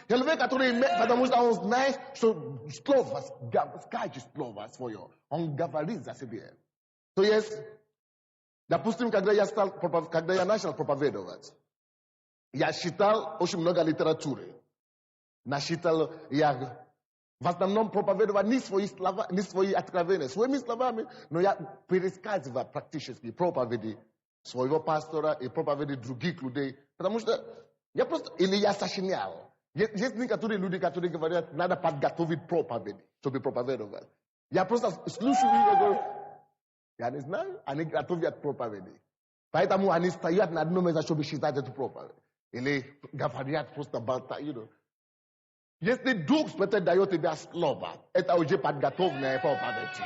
Человек, который имеет, потому что он знает, что слово, скажет слово свое, он говорит за себя. То есть, допустим, когда я начал проповедовать, я читал очень много литературы. Начитал, я в основном проповедовал не свои слова, не свои откровения, своими словами, но я пересказывал практически проповеди своего пастора и проповеди других людей, потому что я просто, или я сочинял. Есть некоторые люди, которые говорят, надо подготовить проповеди, чтобы проповедовать. Я просто слушаю и говорю, я не знаю, они готовят проповеди. Поэтому они стоят на одном месте, чтобы считать эту проповедь. Или говорят просто болтают. Если Дух Святой дает тебе слово, это уже подготовленная проповедь.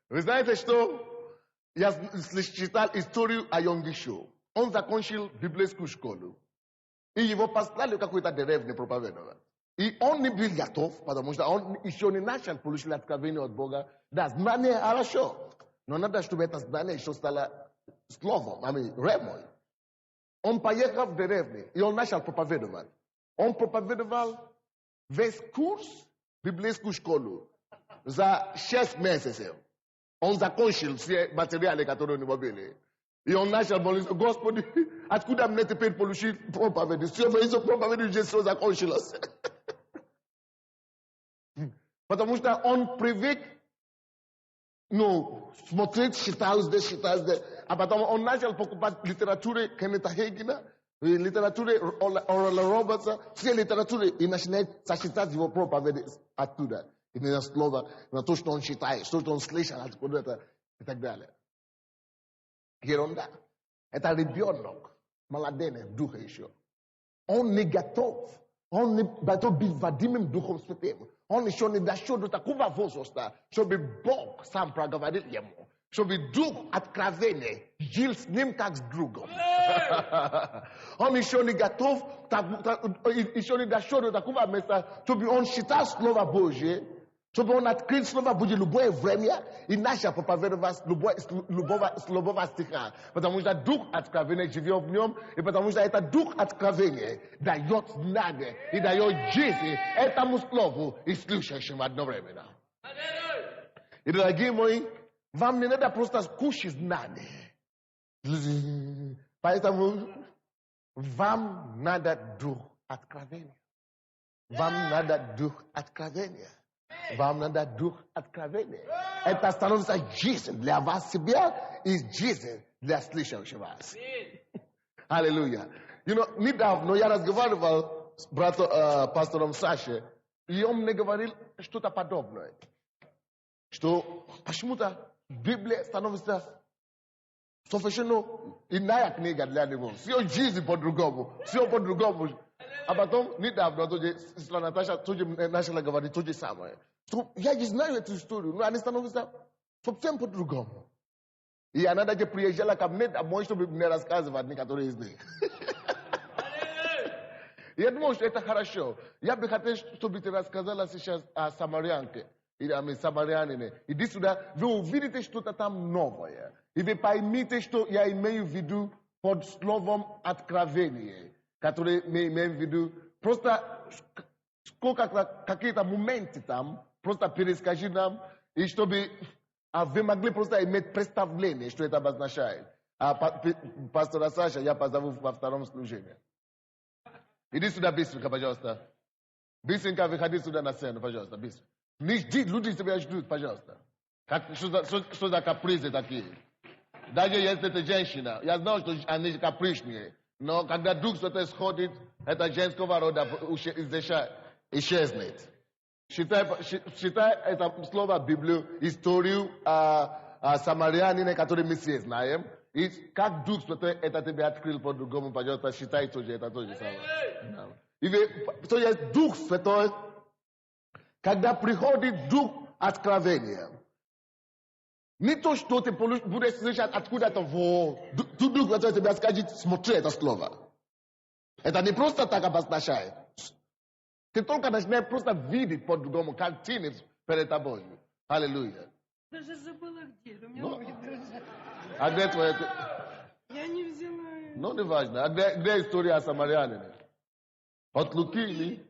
Вы знаете, что я читал историю о Йонгишу. Он закончил библейскую школу. И его послали в какой-то деревне проповедовать. И он не был готов, потому что он еще не начал получить откровение от Бога. Да, знание хорошо. Но надо, чтобы это знание еще стало словом, ремой. Он поехал в деревню, и он начал проповедовать. Он проповедовал весь курс библейскую школу за 6 месяцев. Он закончил все материалы, которые у него были. И он начал молиться, Господи, откуда мне теперь получить проповедь? Все мои проповеди уже все закончилось. Потому что он привык, смотреть, читал здесь. А потом он начал покупать литературу Кеннета Хейгена, литературу Орла Робертса, все литературы, и начинает сочетать его проповеди оттуда. И на слово, на то, что он читает, что он слышал откуда-то и так далее. Ерунда. Это ребенок, молоденец, духа еще. Он не готов. Он не готов быть водимым Духом Святым. Он еще не дошел до такого возраста, чтобы Бог сам проговорил ему. Чтобы Дух откровения жил с ним как с другом. Он еще не готов, еще не дошел до такого места, чтобы он считал Слово Божье, чтобы он открыл Слово Божье любое время и начал проповедовать с любого стиха. Потому что Дух откровения живет в нем, и потому что это Дух откровения дает знание и дает жизнь этому Слову и слушающим одновременно. И, дорогие мои, вам не надо просто кушать знания. Поэтому вам надо Дух откровения. Вам надо Дух откровения. Вам надо Дух откровения. Это становится жизнь для вас себя и жизнь для слышащих вас. Аллилуйя. Недавно я разговаривал с пастором Сашей, и он мне говорил что-то подобное. Что почему-то Библия становится совершенно иная книга для него. Все жизнь по-другому. Все по-другому. А потом, недавно, сестра Наташа тоже начала говорить то же самое. Что я не знаю эту историю, но они становятся совсем по-другому. И она даже приезжала ко мне домой, чтобы мне рассказывать некоторые из них. Я думаю, что это хорошо. Я бы хотел, чтобы ты рассказала сейчас о самарянке. Или самарянине. Иди сюда, вы увидите что-то там новое. И вы поймите, что я имею в виду под словом откровение, которое мы имеем в виду. Просто какие-то моменты там, просто перескажи нам, и чтобы вы могли просто иметь представление, что это обозначает. Пастора Саша я позову во втором служении. Иди сюда быстренько, пожалуйста. Быстренько выходи сюда на сцену, пожалуйста, быстро. Люди тебя ждут, пожалуйста. Что за капризы такие? Даже если это женщина, я знаю, что они капричные, но когда Дух Святой сходит, это женского рода исчезнет. Считай это слово Библию, историю о самарянине, который мы все знаем. И как Дух Святой это тебе открыл по-другому, пожалуйста, считай тоже, это тоже самое. То есть Дух Святой, когда приходит Дух откровения, не то, что ты будешь слышать откуда-то, Дух Святой тебе скажет, смотри это слово. Это не просто так обозначает. Ты только начинаешь просто видеть по-другому картины перед тобой. Аллилуйя. Даже забыла где. У меня а где твоя... Я не взяла... Ну, не важно. А где история о самарянине? От Луки или...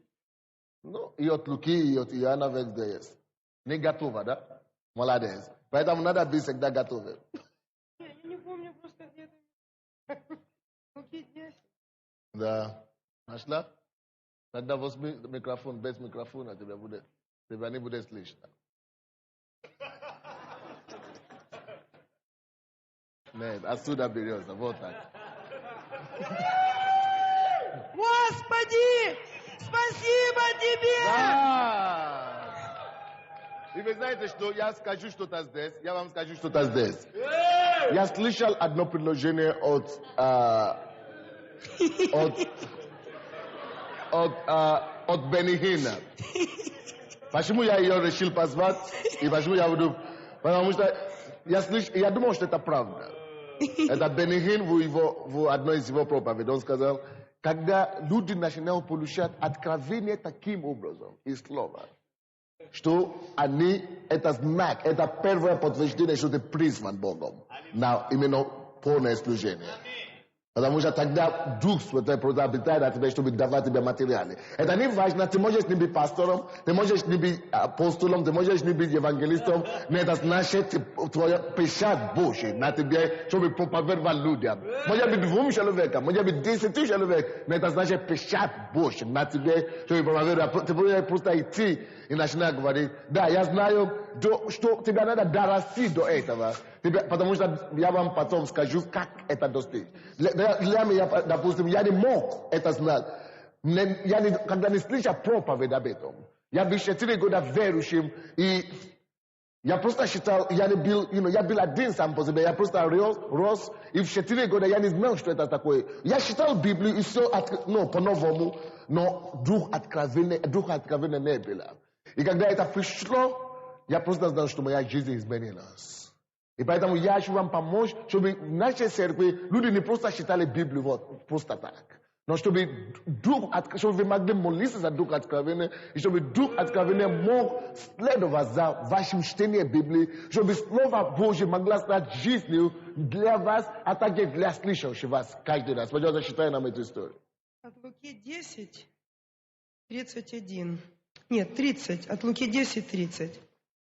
Ну, и от Луки, и от Иоанна везде есть. Не готова, да? Молодец. Поэтому надо быть всегда готовы. Я не помню просто где-то. Луки 10. Да. Нашла? Тогда возьми микрофон, без микрофона тебя не будет слышно. Нет, отсюда берется, вот так. Господи, спасибо тебе! Да! И вы знаете, что я скажу что-то здесь, я вам скажу что-то здесь. Я слышал одно предложение от Бенихина. Почему я ее решил позвать? И почему я буду... Потому что я думал, что это правда. Это Бенихин в одной из его проповедей. Он сказал, когда люди начинают получать откровение таким образом из слова, что они, это знак, это первое подтверждение, что ты призван Богом на именно полное служение. Потому что тогда Дух Святой просто обитает на тебе, чтобы давать тебе материалы. Это не важно, ты можешь не быть пастором, ты можешь не быть апостолом, ты можешь не быть евангелистом, но это значит твоя печать Божья на тебе, чтобы проповедовать людям. Может быть 2 человека, может быть 10 человек, но это значит печать Божья на тебе, чтобы проповедовать. Ты будешь просто идти и начинать говорить, да, я знаю, что тебе надо дорасти до этого. Потому что я вам потом скажу, как это достичь. Для меня, допустим, я не мог это знать. Когда не слышал проповедь об этом. Я был 4 года верующим, и я просто считал, я был один сам по себе, я просто рос, и в 4 года я не знал, что это такое. Я читал Библию, и все по-новому, но дух откровения не было. И когда это пришло, я просто знал, что моя жизнь изменилась. И поэтому я хочу вам помочь, чтобы в нашей церкви люди не просто читали Библию вот просто так. Но чтобы вы могли молиться за Дух откровения, и чтобы Дух откровения мог следовать за вашим чтением Библии, чтобы Слово Божье могло стать жизнью для вас, а также для слышащих вас каждый раз. Пожалуйста, читай нам эту историю. От Луки 10, 31. Нет, 30. От Луки 10, 30.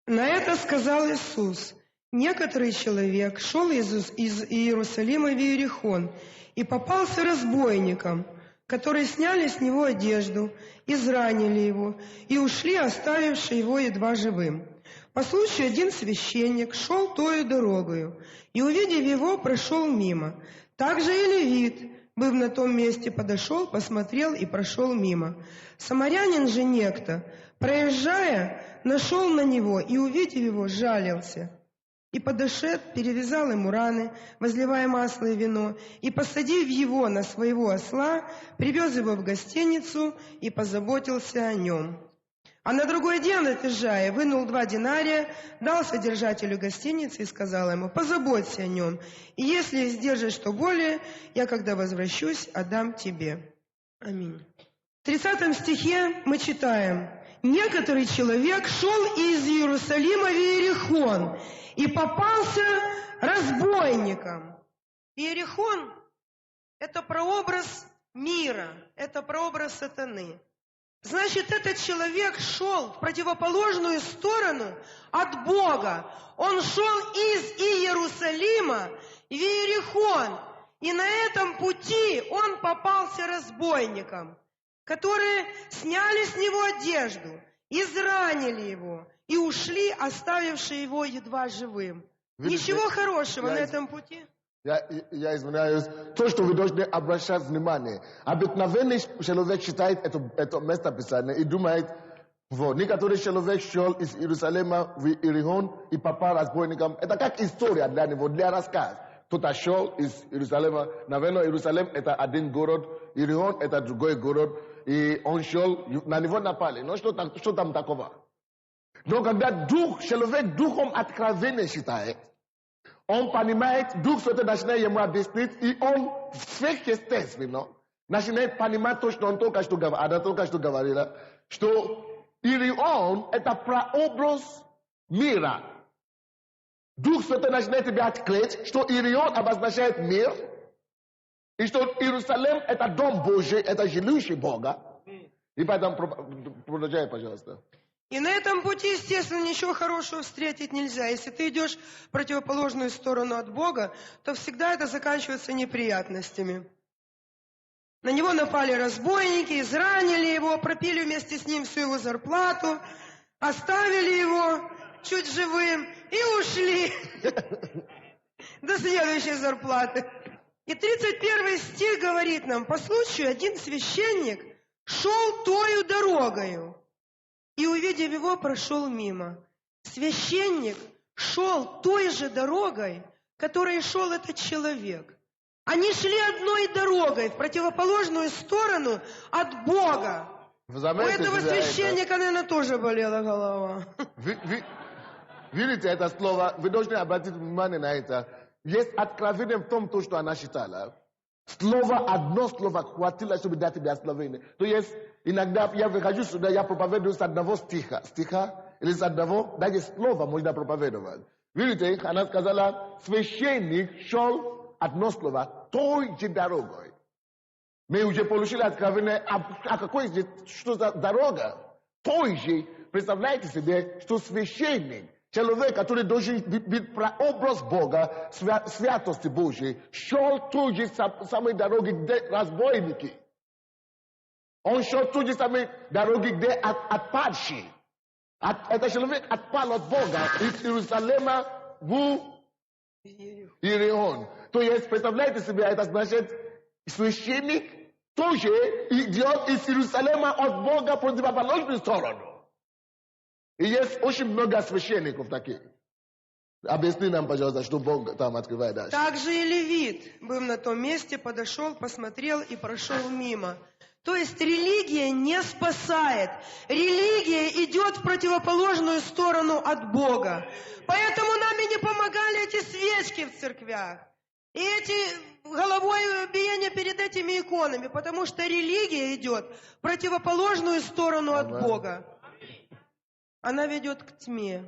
На это сказал Иисус: некоторый человек шел из Иерусалима в Иерихон и попался разбойникам, которые сняли с него одежду, изранили его и ушли, оставивши его едва живым. По случаю один священник шел тою дорогою и, увидев его, прошел мимо. Также и левит, быв на том месте, подошел, посмотрел и прошел мимо. Самарянин же некто, проезжая, нашел на него и, увидев его, жалился. И подошед, перевязал ему раны, возливая масло и вино, и, посадив его на своего осла, привез его в гостиницу и позаботился о нем. А на другой день, отъезжая, вынул 2 динария, дал содержателю гостиницы и сказал ему: позаботься о нем, и если сдержишь что более, я, когда возвращусь, отдам тебе. Аминь. В 30 стихе мы читаем: некоторый человек шел из Иерусалима в Иерихон и попался разбойникам. Иерихон – это прообраз мира, это прообраз сатаны. Значит, этот человек шел в противоположную сторону от Бога. Он шел из Иерусалима в Иерихон. И на этом пути он попался разбойникам, которые сняли с него одежду, изранили его и ушли, оставивши его едва живым. Ничего хорошего на этом пути. Я извиняюсь. То, что вы должны обращать внимание. Обыкновенный человек читает это местописание и думает: вот, некоторый человек шел из Иерусалима в Иерихон и попал разбойникам. Это как история для него, для рассказ. Кто-то шел из Иерусалима. Наверное, Иерусалим это один город, Иерихон это другой город. И он шел, на него напали. Но что там такого? Но когда человек духом откровения считает, он понимает, Дух Святой начинает ему объяснить, и он сверхъестественно начинает понимать то, что он только что говорила, что Иерихон это прообраз мира. Дух Святой начинает тебе открыть, что Иерихон обозначает мир, и что Иерусалим это дом Божий, это жилище Бога. И поэтому продолжай, пожалуйста. И на этом пути, естественно, ничего хорошего встретить нельзя. Если ты идешь в противоположную сторону от Бога, то всегда это заканчивается неприятностями. На него напали разбойники, изранили его, пропили вместе с ним всю его зарплату, оставили его чуть живым и ушли до следующей зарплаты. И 31 стих говорит нам: по случаю один священник шел тою дорогою, и, увидев его, прошел мимо. Священник шел той же дорогой, которой шел этот человек. Они шли одной дорогой в противоположную сторону от Бога. У этого священника, наверное, тоже болела голова. Видите это слово? Вы должны обратить внимание на это. Есть откровение в том, что она считала. Одно слово хватило, чтобы дать тебе откровение. То есть, иногда я выхожу сюда, я проповедую с одного стиха или с одного, даже слово можно проповедовать. Видите, она сказала, священник шел одно слово той же дорогой. Мы уже получили откровение, а какой же, что за дорога? Той же, представляете себе, что священник, человек, который должен быть прообраз Бога, святости Божьей, шел той же самой дороги, где разбойники. Он шел той же самой дороги, где отпадшие. Этот человек отпал от Бога из Иерусалима в Иерихон. То есть, представляете себе, это значит, священник тоже идет из Иерусалима от Бога в противоположную сторону. И есть очень много священников таких. Объясни нам, пожалуйста, что Бог там открывает дальше. Также и левит, был на том месте, подошел, посмотрел и прошел мимо. То есть религия не спасает. Религия идет в противоположную сторону от Бога. Поэтому нам и не помогали эти свечки в церквях. И эти головой биение перед этими иконами. Потому что религия идет в противоположную сторону от Бога. Она ведет к тьме.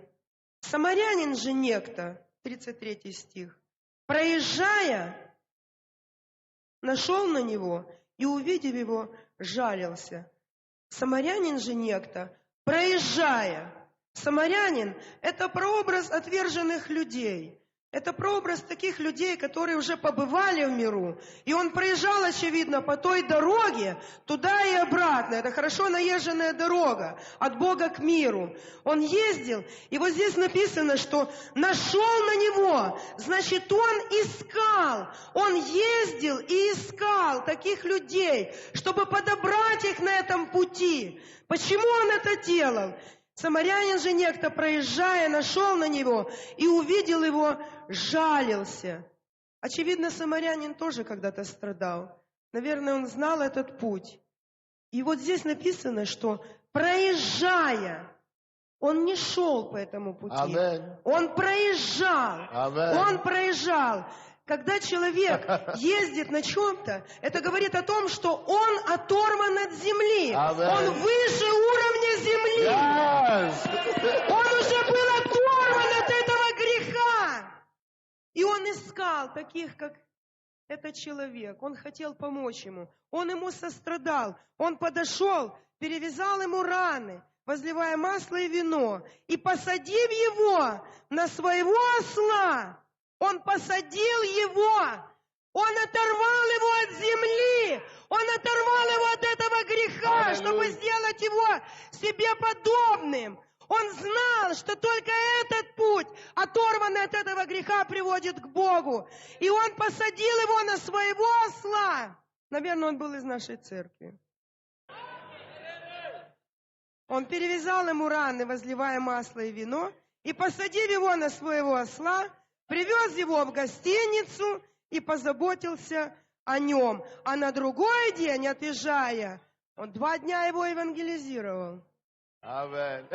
Самарянин же некто, 33 стих, проезжая, нашел на него и, увидев его, жалился. Самарянин же некто, проезжая. Самарянин – это прообраз отверженных людей. Это прообраз таких людей, которые уже побывали в миру. И он проезжал, очевидно, по той дороге, туда и обратно. Это хорошо наезженная дорога от Бога к миру. Он ездил, и вот здесь написано, что нашел на него. Значит, он искал. Он ездил и искал таких людей, чтобы подобрать их на этом пути. Почему он это делал? Самарянин же некто, проезжая, нашел на него и увидел его, жалился. Очевидно, самарянин тоже когда-то страдал. Наверное, он знал этот путь. И вот здесь написано, что проезжая, он не шел по этому пути. Amen. Он проезжал. Amen. Он проезжал. Когда человек ездит на чем-то, это говорит о том, что он оторван от земли. Amen. Он выше уровня земли. Yes. Он уже был оторван от этого греха. И он искал таких, как этот человек. Он хотел помочь ему. Он ему сострадал. Он подошел, перевязал ему раны, возливая масло и вино. И посадив его на своего осла, он посадил его. Он оторвал его от земли. Он оторвал его от этого греха, чтобы сделать его себе подобным. Он знал, что только этот путь, оторванный от этого греха, приводит к Богу. И он посадил его на своего осла. Наверное, он был из нашей церкви. Он перевязал ему раны, возливая масло и вино, и, посадив его на своего осла, привез его в гостиницу и позаботился о нем. А на другой день, отъезжая, он 2 дня его евангелизировал. Amen.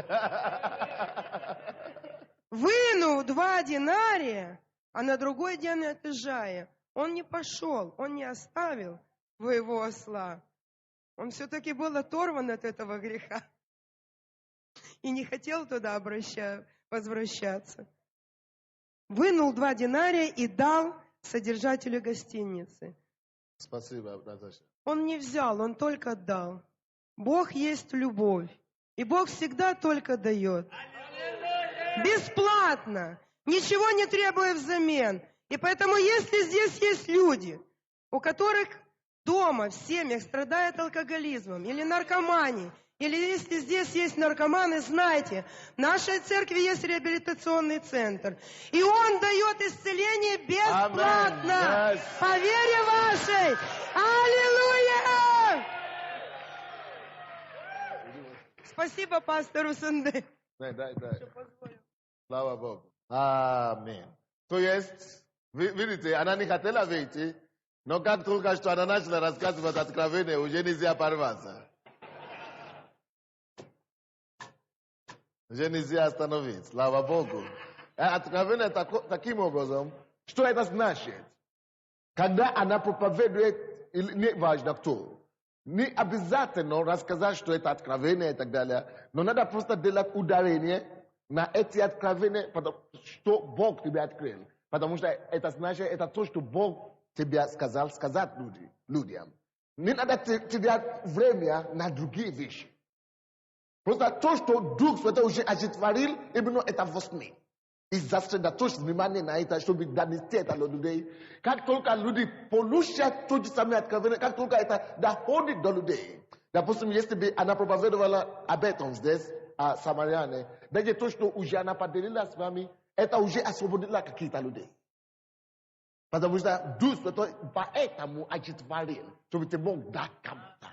Вынув 2 динария, а на другой день отъезжая, он не пошел, он не оставил своего осла. Он все-таки был оторван от этого греха и не хотел туда возвращаться. Вынул 2 динария и дал содержателю гостиницы. Спасибо, Наташа. Он не взял, он только отдал. Бог есть любовь. И Бог всегда только дает. Бесплатно. Ничего не требуя взамен. И поэтому, если здесь есть люди, у которых дома, в семьях страдают алкоголизмом или наркоманией, или если здесь есть наркоманы, знайте, в нашей церкви есть реабилитационный центр. И он дает исцеление бесплатно. Amen. Yes. По вере вашей. Аллилуйя! Спасибо пастору Санде. Дай. Слава Богу. Аминь. То есть, видите, она не хотела выйти, но как только что она начала рассказывать откровение, уже нельзя порваться. Уже нельзя остановить. Слава Богу. Откровение таким образом, что это значит? Когда она проповедует, не важно кто, не обязательно рассказать, что это откровение и так далее, но надо просто делать ударение на эти откровения, что Бог тебе открыл. Потому что это значит, это то, что Бог тебе сказал сказать людям. Не надо терять время на другие вещи. Просто то, что Дух Святой уже ожитворил, именно это в СМИ. И сосредоточь внимание на это, чтобы донести это до людей. Как только люди получат то же самое откровение, как только это доходит до людей. Допустим, если бы она проповедовала об этом здесь, о Самаряне, даже то, что уже она поделила с вами, это уже освободило какие-то людей. Потому что Дух Святой поэтому ожитворил, чтобы ты мог дать кому-то.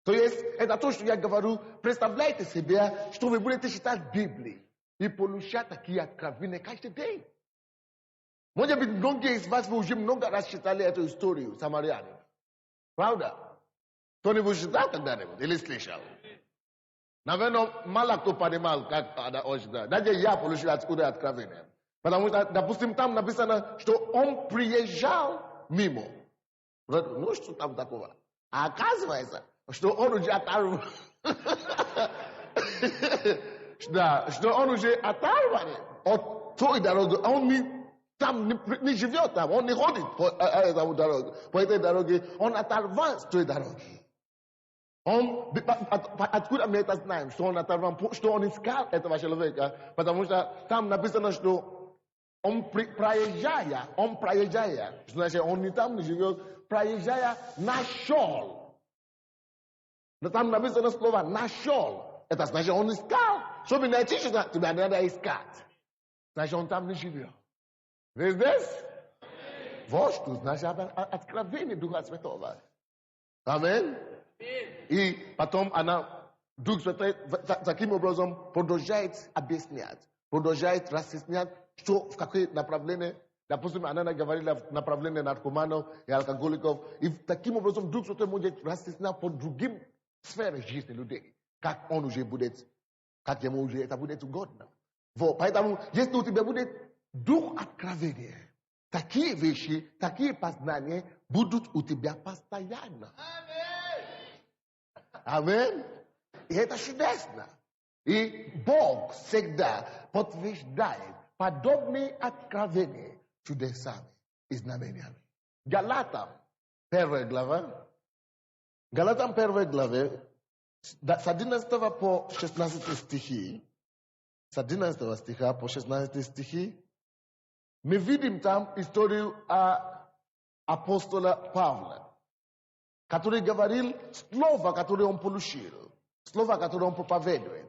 То есть, это то, что я говорю, представляйте себе, что вы будете читать Библию и получать такие откровения каждый день. Может быть, многие из вас вы уже много раз читали эту историю Самарянина. Правда? Кто-нибудь читал когда-нибудь или слышал? Наверное, мало кто понимал, как она читала. Даже я получил откуда откровения. Потому что, допустим, там написано, что он приезжал мимо. Ну, что там такого? А оказывается, что он уже оторван. Да, что он уже оторван от той дороги. Он там не живет там, он не ходит по этой дороге. Он оторван с той дороги. Откуда мы это знаем, что он оторван, что он искал этого человека? Потому что там написано, что он проезжая, значит, он не там не живет, проезжая нашел. Но там написано слово нашел. Это значит, он искал. Чтобы найти, что тебе надо искать. Значит, он там не живет. Здесь? Вот что значит откровение Духа Святого. Аминь. И потом Дух Святой таким образом продолжает объяснять, продолжает разъяснять, что в какое направление, допустим, она говорила в направлении наркоманов и алкоголиков, и таким образом Дух Святой может разъяснять по другим сферам жизни людей, как он уже будет, как ему уже это будет угодно. Поэтому, если у тебя будет дух откровения, такие вещи, такие познания будут у тебя постоянно. Аминь. И это чудесно. И Бог всегда подтверждает подобные откровения чудесами и знамениями. Галатам, 1 глава. Галатам, 1 главе, с 11 по 16 стихи, с 11 стиха по 16 стихи, мы видим там историю апостола Павла, который говорил слово, которое он получил, слово, которое он проповедует,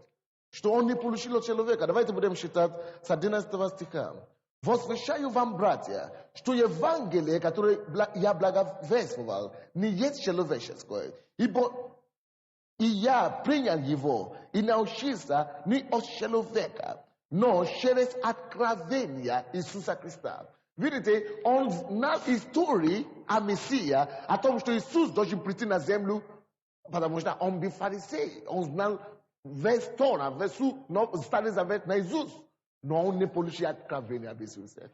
что он не получил от человека. Давайте будем читать с 11 стиха. «Возвещаю вам, братья, что Евангелие, которое я благовествовал, не есть человеческое, ибо и я принял его и научился не от человека, но через откровение Иисуса Христа». Видите, он знал историю о Мессии, о том, что Иисус должен прийти на землю, потому что он был фарисей. Он знал весь Тора, весь Старый Завет наизусть, но он не получил откровение об Иисусе.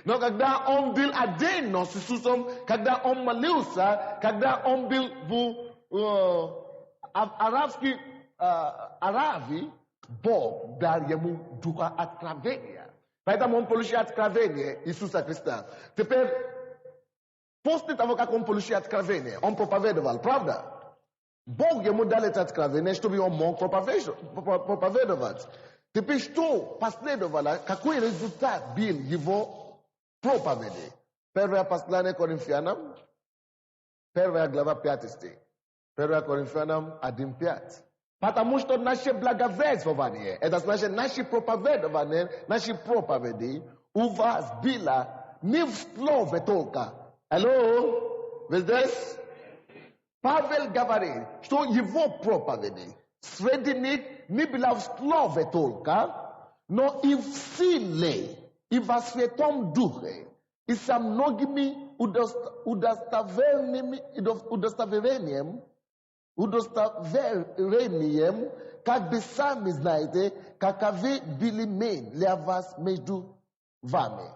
Но когда он был один с Иисусом, когда он молился, когда он был в арабской Аравии, Бог дал ему духа откровения. Поэтому он получил откровение Иисуса Христа. Теперь, после того, как он получил откровение, он проповедовал, правда? Бог ему дал это откровение, чтобы он мог проповедовать. Теперь, что последовало, какой результат был его проповеди? Первое послание Коринфянам, 1 глава 5 стих. 1 Коринфянам 1:5. Потому что наше благовествование, это значит наше проповедование, наши проповеди у вас было не в слове только. Алло? Вы здесь? Павел говорит, что его проповеди среди них не было в слове только, но и в силе, и во Святом Духе, и со многими удостоверением, как бы сами знаете, каковы были мы для вас между вами.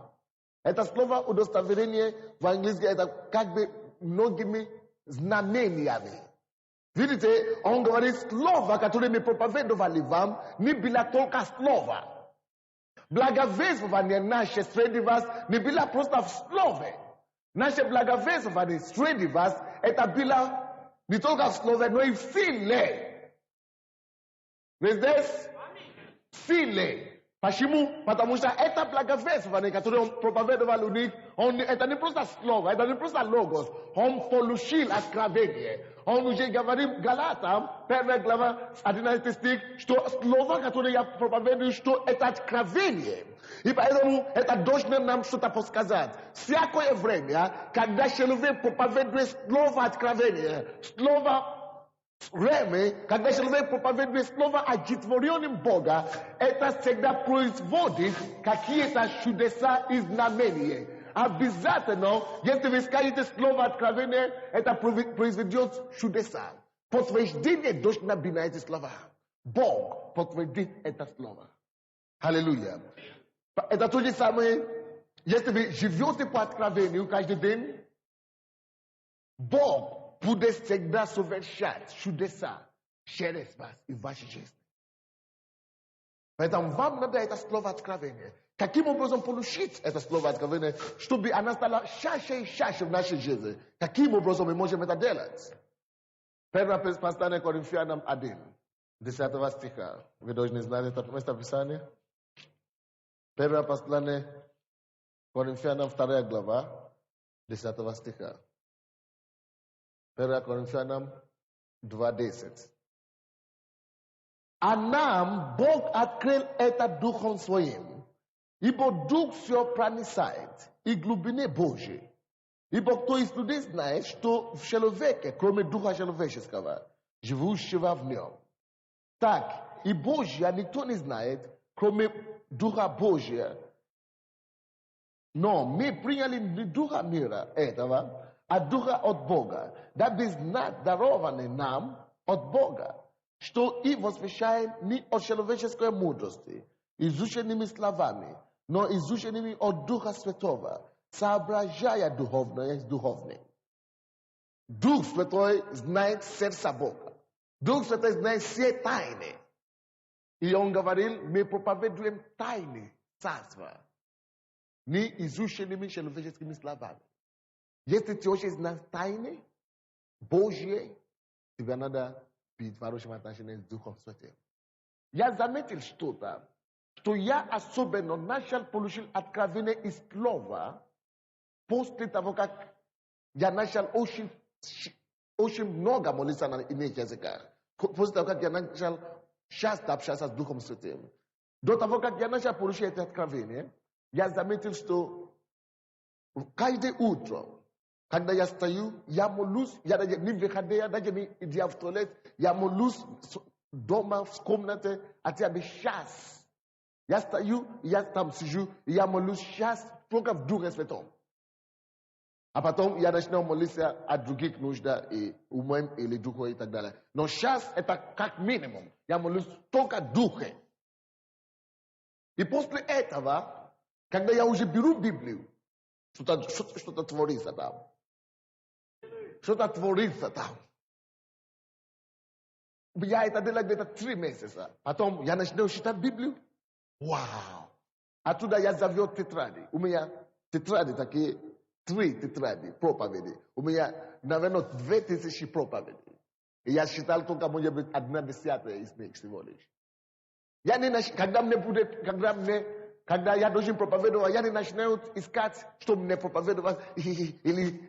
Это слово удостоверение в английском, это как бы многими знамениями. Видите, он говорит, слово, которое мы проповедовали вам, не было только слово. Благовествование наше среди вас не было просто в слове. Наше благовествование среди вас, это было не только в слове, но и в силе. Вы здесь? Силе. Почему? Потому что это благовествование, которое он проповедовал у них, это не просто слово, это не просто логос. Он получил откровение. Он уже говорит Галатам, 1 глава 11 стих, что слово, которое я проповедую, что это откровение. И поэтому это должно нам что-то подсказать. Всякое время, когда человек проповедует слово откровения, слово время, когда человек проповедует слово о житворении Бога, это всегда производит какие-то чудеса и знамения. Обязательно, если вы скажете слово откровения, это произведет чудеса. Подтверждение должно быть на эти слова. Бог подтвердит это слово. Аллилуйя. Это то же самое, если вы живете по откровению каждый день, Бог будет всегда совершать чудеса через вас и в вашей жизни. Поэтому вам надо это слово откровения. Каким образом получить это слово откровения, чтобы оно стало чаще и чаще в нашей жизни? Каким образом мы можем это делать? Первое послание Коринфянам 1, 10 стиха. Вы должны знать это местописание. Первое послание Коринфянам, 2 глава, 10 стиха. 1 Коринфянам 2:10. А нам Бог открыл это Духом Своим, ибо Дух все проницает и глубины Божьей. Ибо кто из людей знает, что в человеке, кроме Духа человеческого, живущего в нем. Так, и Божья никто не знает, кроме Духа Божия. Но мы приняли не Духа мира этого, а Духа от Бога, дабы знать дарованный нам от Бога, что и возвещаем не от человеческой мудрости, изученными словами, но изученными от Духа Святого, соображая духовное с духовным. Дух Святой знает сердце Бога. Дух Святой знает все тайны. И он говорил, мы проповедуем тайны царства, не изученными человеческими словами. Если ты очень знаешь тайны Божьи, тебе надо быть в хорошем отношении с Духом Святым. Я заметил что-то, что я особенно начал получить откровение из слова после того, как я начал очень много молиться на иных языках. После того, как я начал часто общаться с Духом Святым. До того, как я начал получить это откровение, я заметил, что каждое утро, когда я стою, я молюсь, я даже не выходя, даже не идя в туалет, я молюсь дома, в комнате, хотя час. Я стою, я там сижу, я молюсь час, только в Духе Святом. А потом я начинаю молиться о других нуждах, и умом, или духу, и так далее. Но час это как минимум. Я молюсь только в Духе. И после этого, когда я уже беру Библию, что-то творится там. Что-то творится там. Я это делаю где-то 3 месяца. Потом я начинаю читать Библию. Вау! Оттуда я завел тетради. У меня тетради такие, 3 тетради, проповеди. У меня, наверное, 2000 проповедей. И я считал только, может быть, 1/10 из них всего лишь. Я не когда мне будет, когда я должен проповедовать, я не начинаю искать, что мне проповедовать, или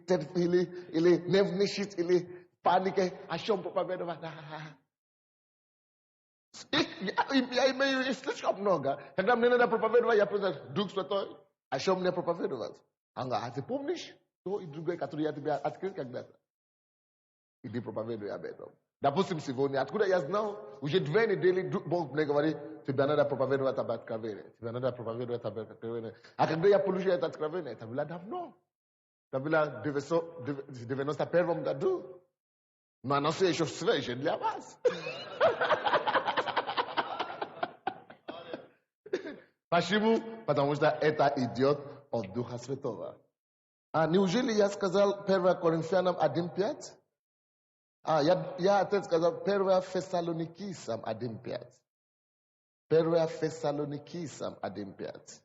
нервничать, или паники, о чем проповедовать. Я имею слишком много. Когда мне надо проповедовать, я просто Дух Святой, о чем мне проповедовать. А ты помнишь? То и другое, которое я тебе открыл когда-то. И ты проповедуй об этом. Допустим, сегодня, откуда я знал, уже 2 недели Бог мне говорит, тебе надо проповедовать об откровении. Тебе надо проповедовать об откровении. А когда я получил это откровение, это было давно. Это было в 91 году. Но оно все еще свежее для вас. Почему? Потому что это идет от Духа Святого. А неужели я сказал 1 Коринфянам 1:5? Я опять сказал 1 Фессалоникийцам 1:5. 1 Фессалоникийцам 1:5.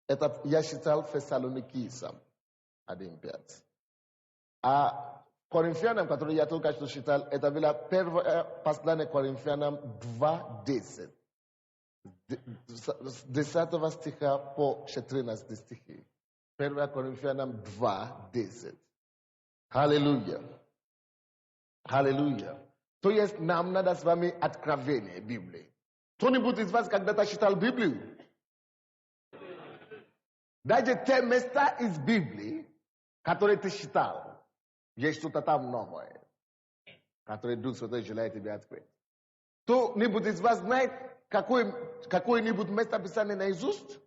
Это я читал Фессалоникийцам 1:5. А Коринфянам, который я только что читал, это было первое послание Коринфянам 2:10. С 10 стиха по 14 стихи. 1 Коринфянам 2:10. Аллилуйя. Аллилуйя. То есть нам надо с вами откровение Библии. Кто-нибудь из вас когда-то читал Библию? Даже те места из Библии, которые ты читал, есть что-то там новое, которое Дух Святой желает тебе открыть. Кто-нибудь из вас знает какое-нибудь место Писания наизусть?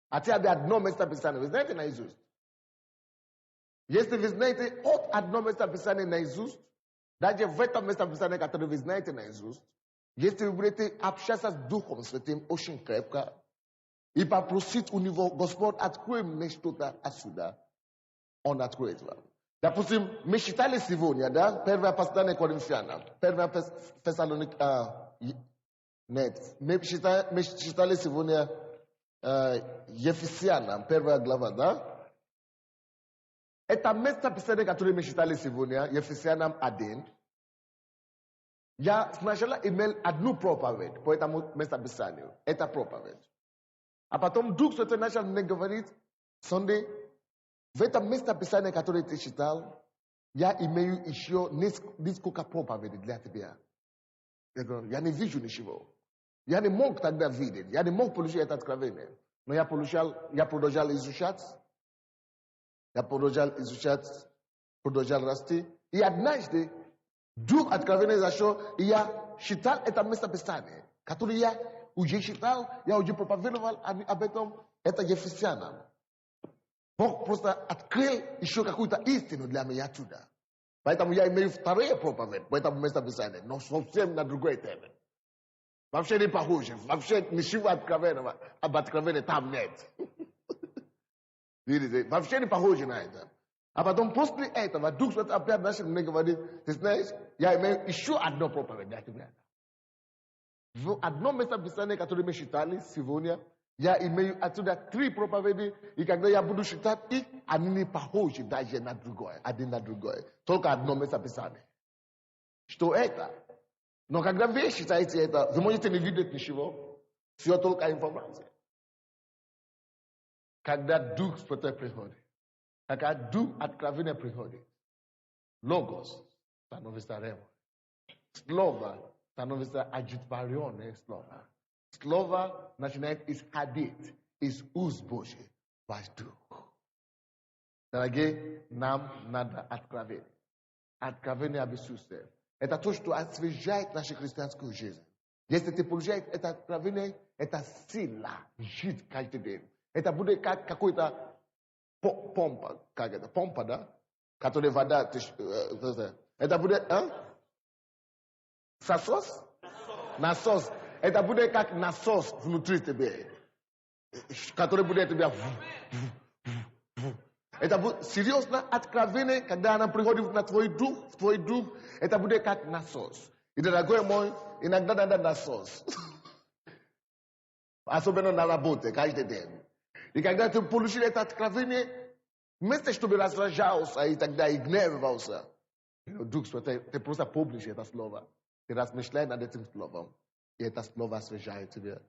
Хотя бы одно место Писания, вы знаете наизусть? Если вы знаете от одно место Писания наизусть, даже в этом месте Писания, которое вы знаете наизусть, если вы будете общаться с Духом Святым очень крепко и попросить у него, Господь, открой мне что-то отсюда, Он откроет вам. Допустим, мы читали сегодня, да, 1 послание Коринфянам, 1 Фессалоникийцам. Нет, мы читали сегодня Ефесянам, 1 глава, да? Это место Писания, которое мы читали сегодня, Ефесянам 1. Я сначала имел одну проповедь по этому месту Писанию. Это проповедь. А потом Дух Святой начал мне говорить, Сонды, в этом местописании, которое ты читал, я имею еще несколько проповедей для тебя. Я говорю, я не вижу ничего. Я не мог тогда видеть, я не мог получить это откровение. Но я продолжал изучать, продолжал расти. И однажды Дух откровения зашел, и я читал это местописание, которое я уже читал, я уже проповедовал об этом, это Ефесянам. Бог просто открыл еще какую-то истину для меня оттуда. Поэтому я имею вторые проповедь по этому местописанию, но совсем на другой теме. Вообще не похоже, вообще ничего откровенного, об откровении там нет. Видите, вообще не похоже на это. А потом после этого Дух Святой опять начал мне говорить, ты знаешь, я имею еще одну проповедь для тебя. В одном местописании, которое мы читали сегодня, я имею отсюда 3 проповеди, и когда я буду читать их, они не похожи даже на другое, один на другое. Только одно местописание. Что это? Но когда вы читаете это, вы можете не видеть ничего, все только информация. Когда Дух Святой приходит, когда Дух откровения приходит, Логос становится рема. Слово становится одухотворенное слово. Слово начинает исходить из уст Божьих, ваш Дух. Дорогие, нам надо откровение. Откровение об Иисусе. Это то, что освежает нашу христианскую жизнь. Если ты получаешь это откровение, это сила жить каждый день. Это будет как какой-то помпа, как это, помпа, да? Которая вода, это будет, насос. Это будет как насос внутри тебя, который будет тебя. Это будет серьезно откровение, когда она приходит на твой дух, в твой дух, это будет как насос. И, дорогой мой, иногда надо насос. Особенно на работе, каждый день. И когда ты получил это откровение, вместо чтобы раздражался и тогда и гневался, Дух Святой, ты просто помнишь это слово. Ты размышляешь над этим словом. И это слово освежает тебя.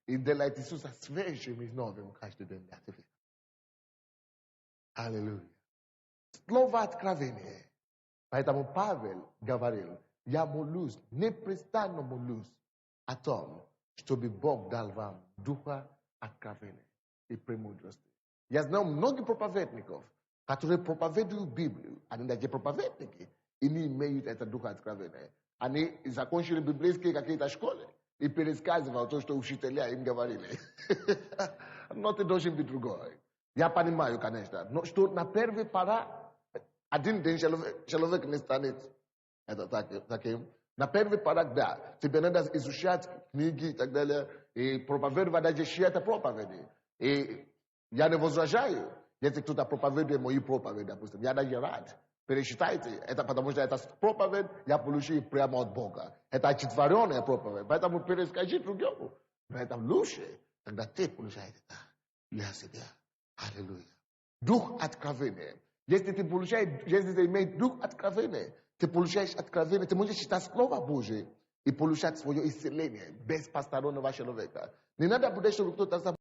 И делает Иисуса свежим и новым каждый день для тебя. Аллилуйя. Слово откровение. Поэтому Павел говорил, я молюсь, непрестанно молюсь о том, чтобы Бог дал вам духа откровения и премудрости. Я знаю многих проповедников, которые проповедуют Библию. Они даже проповедники, и не имеют это духа откровения. Они закончили библейские какие-то школы и пересказывали то, что учителя им говорили. Но ты должен быть другой. Я понимаю, конечно, но что на первый пора, один день человек не станет таким. На первый пора, да, тебе надо изучать книги и так далее, и проповедовать даже чьи-то проповеди. И я не возражаю, если кто-то проповедует мои проповеди, допустим, я даже рад. Перечитайте, это потому что это проповедь я получил прямо от Бога. Это одухотворенная проповедь, поэтому перескажи другому. Но это лучше, когда ты получаешь это для себя. Аллилуйя. Дух откровения. Если ты имеешь дух откровения, ты получаешь откровение, ты можешь читать Слово Божие и получать свое исцеление без постороннего человека. Не надо будет, чтобы кто-то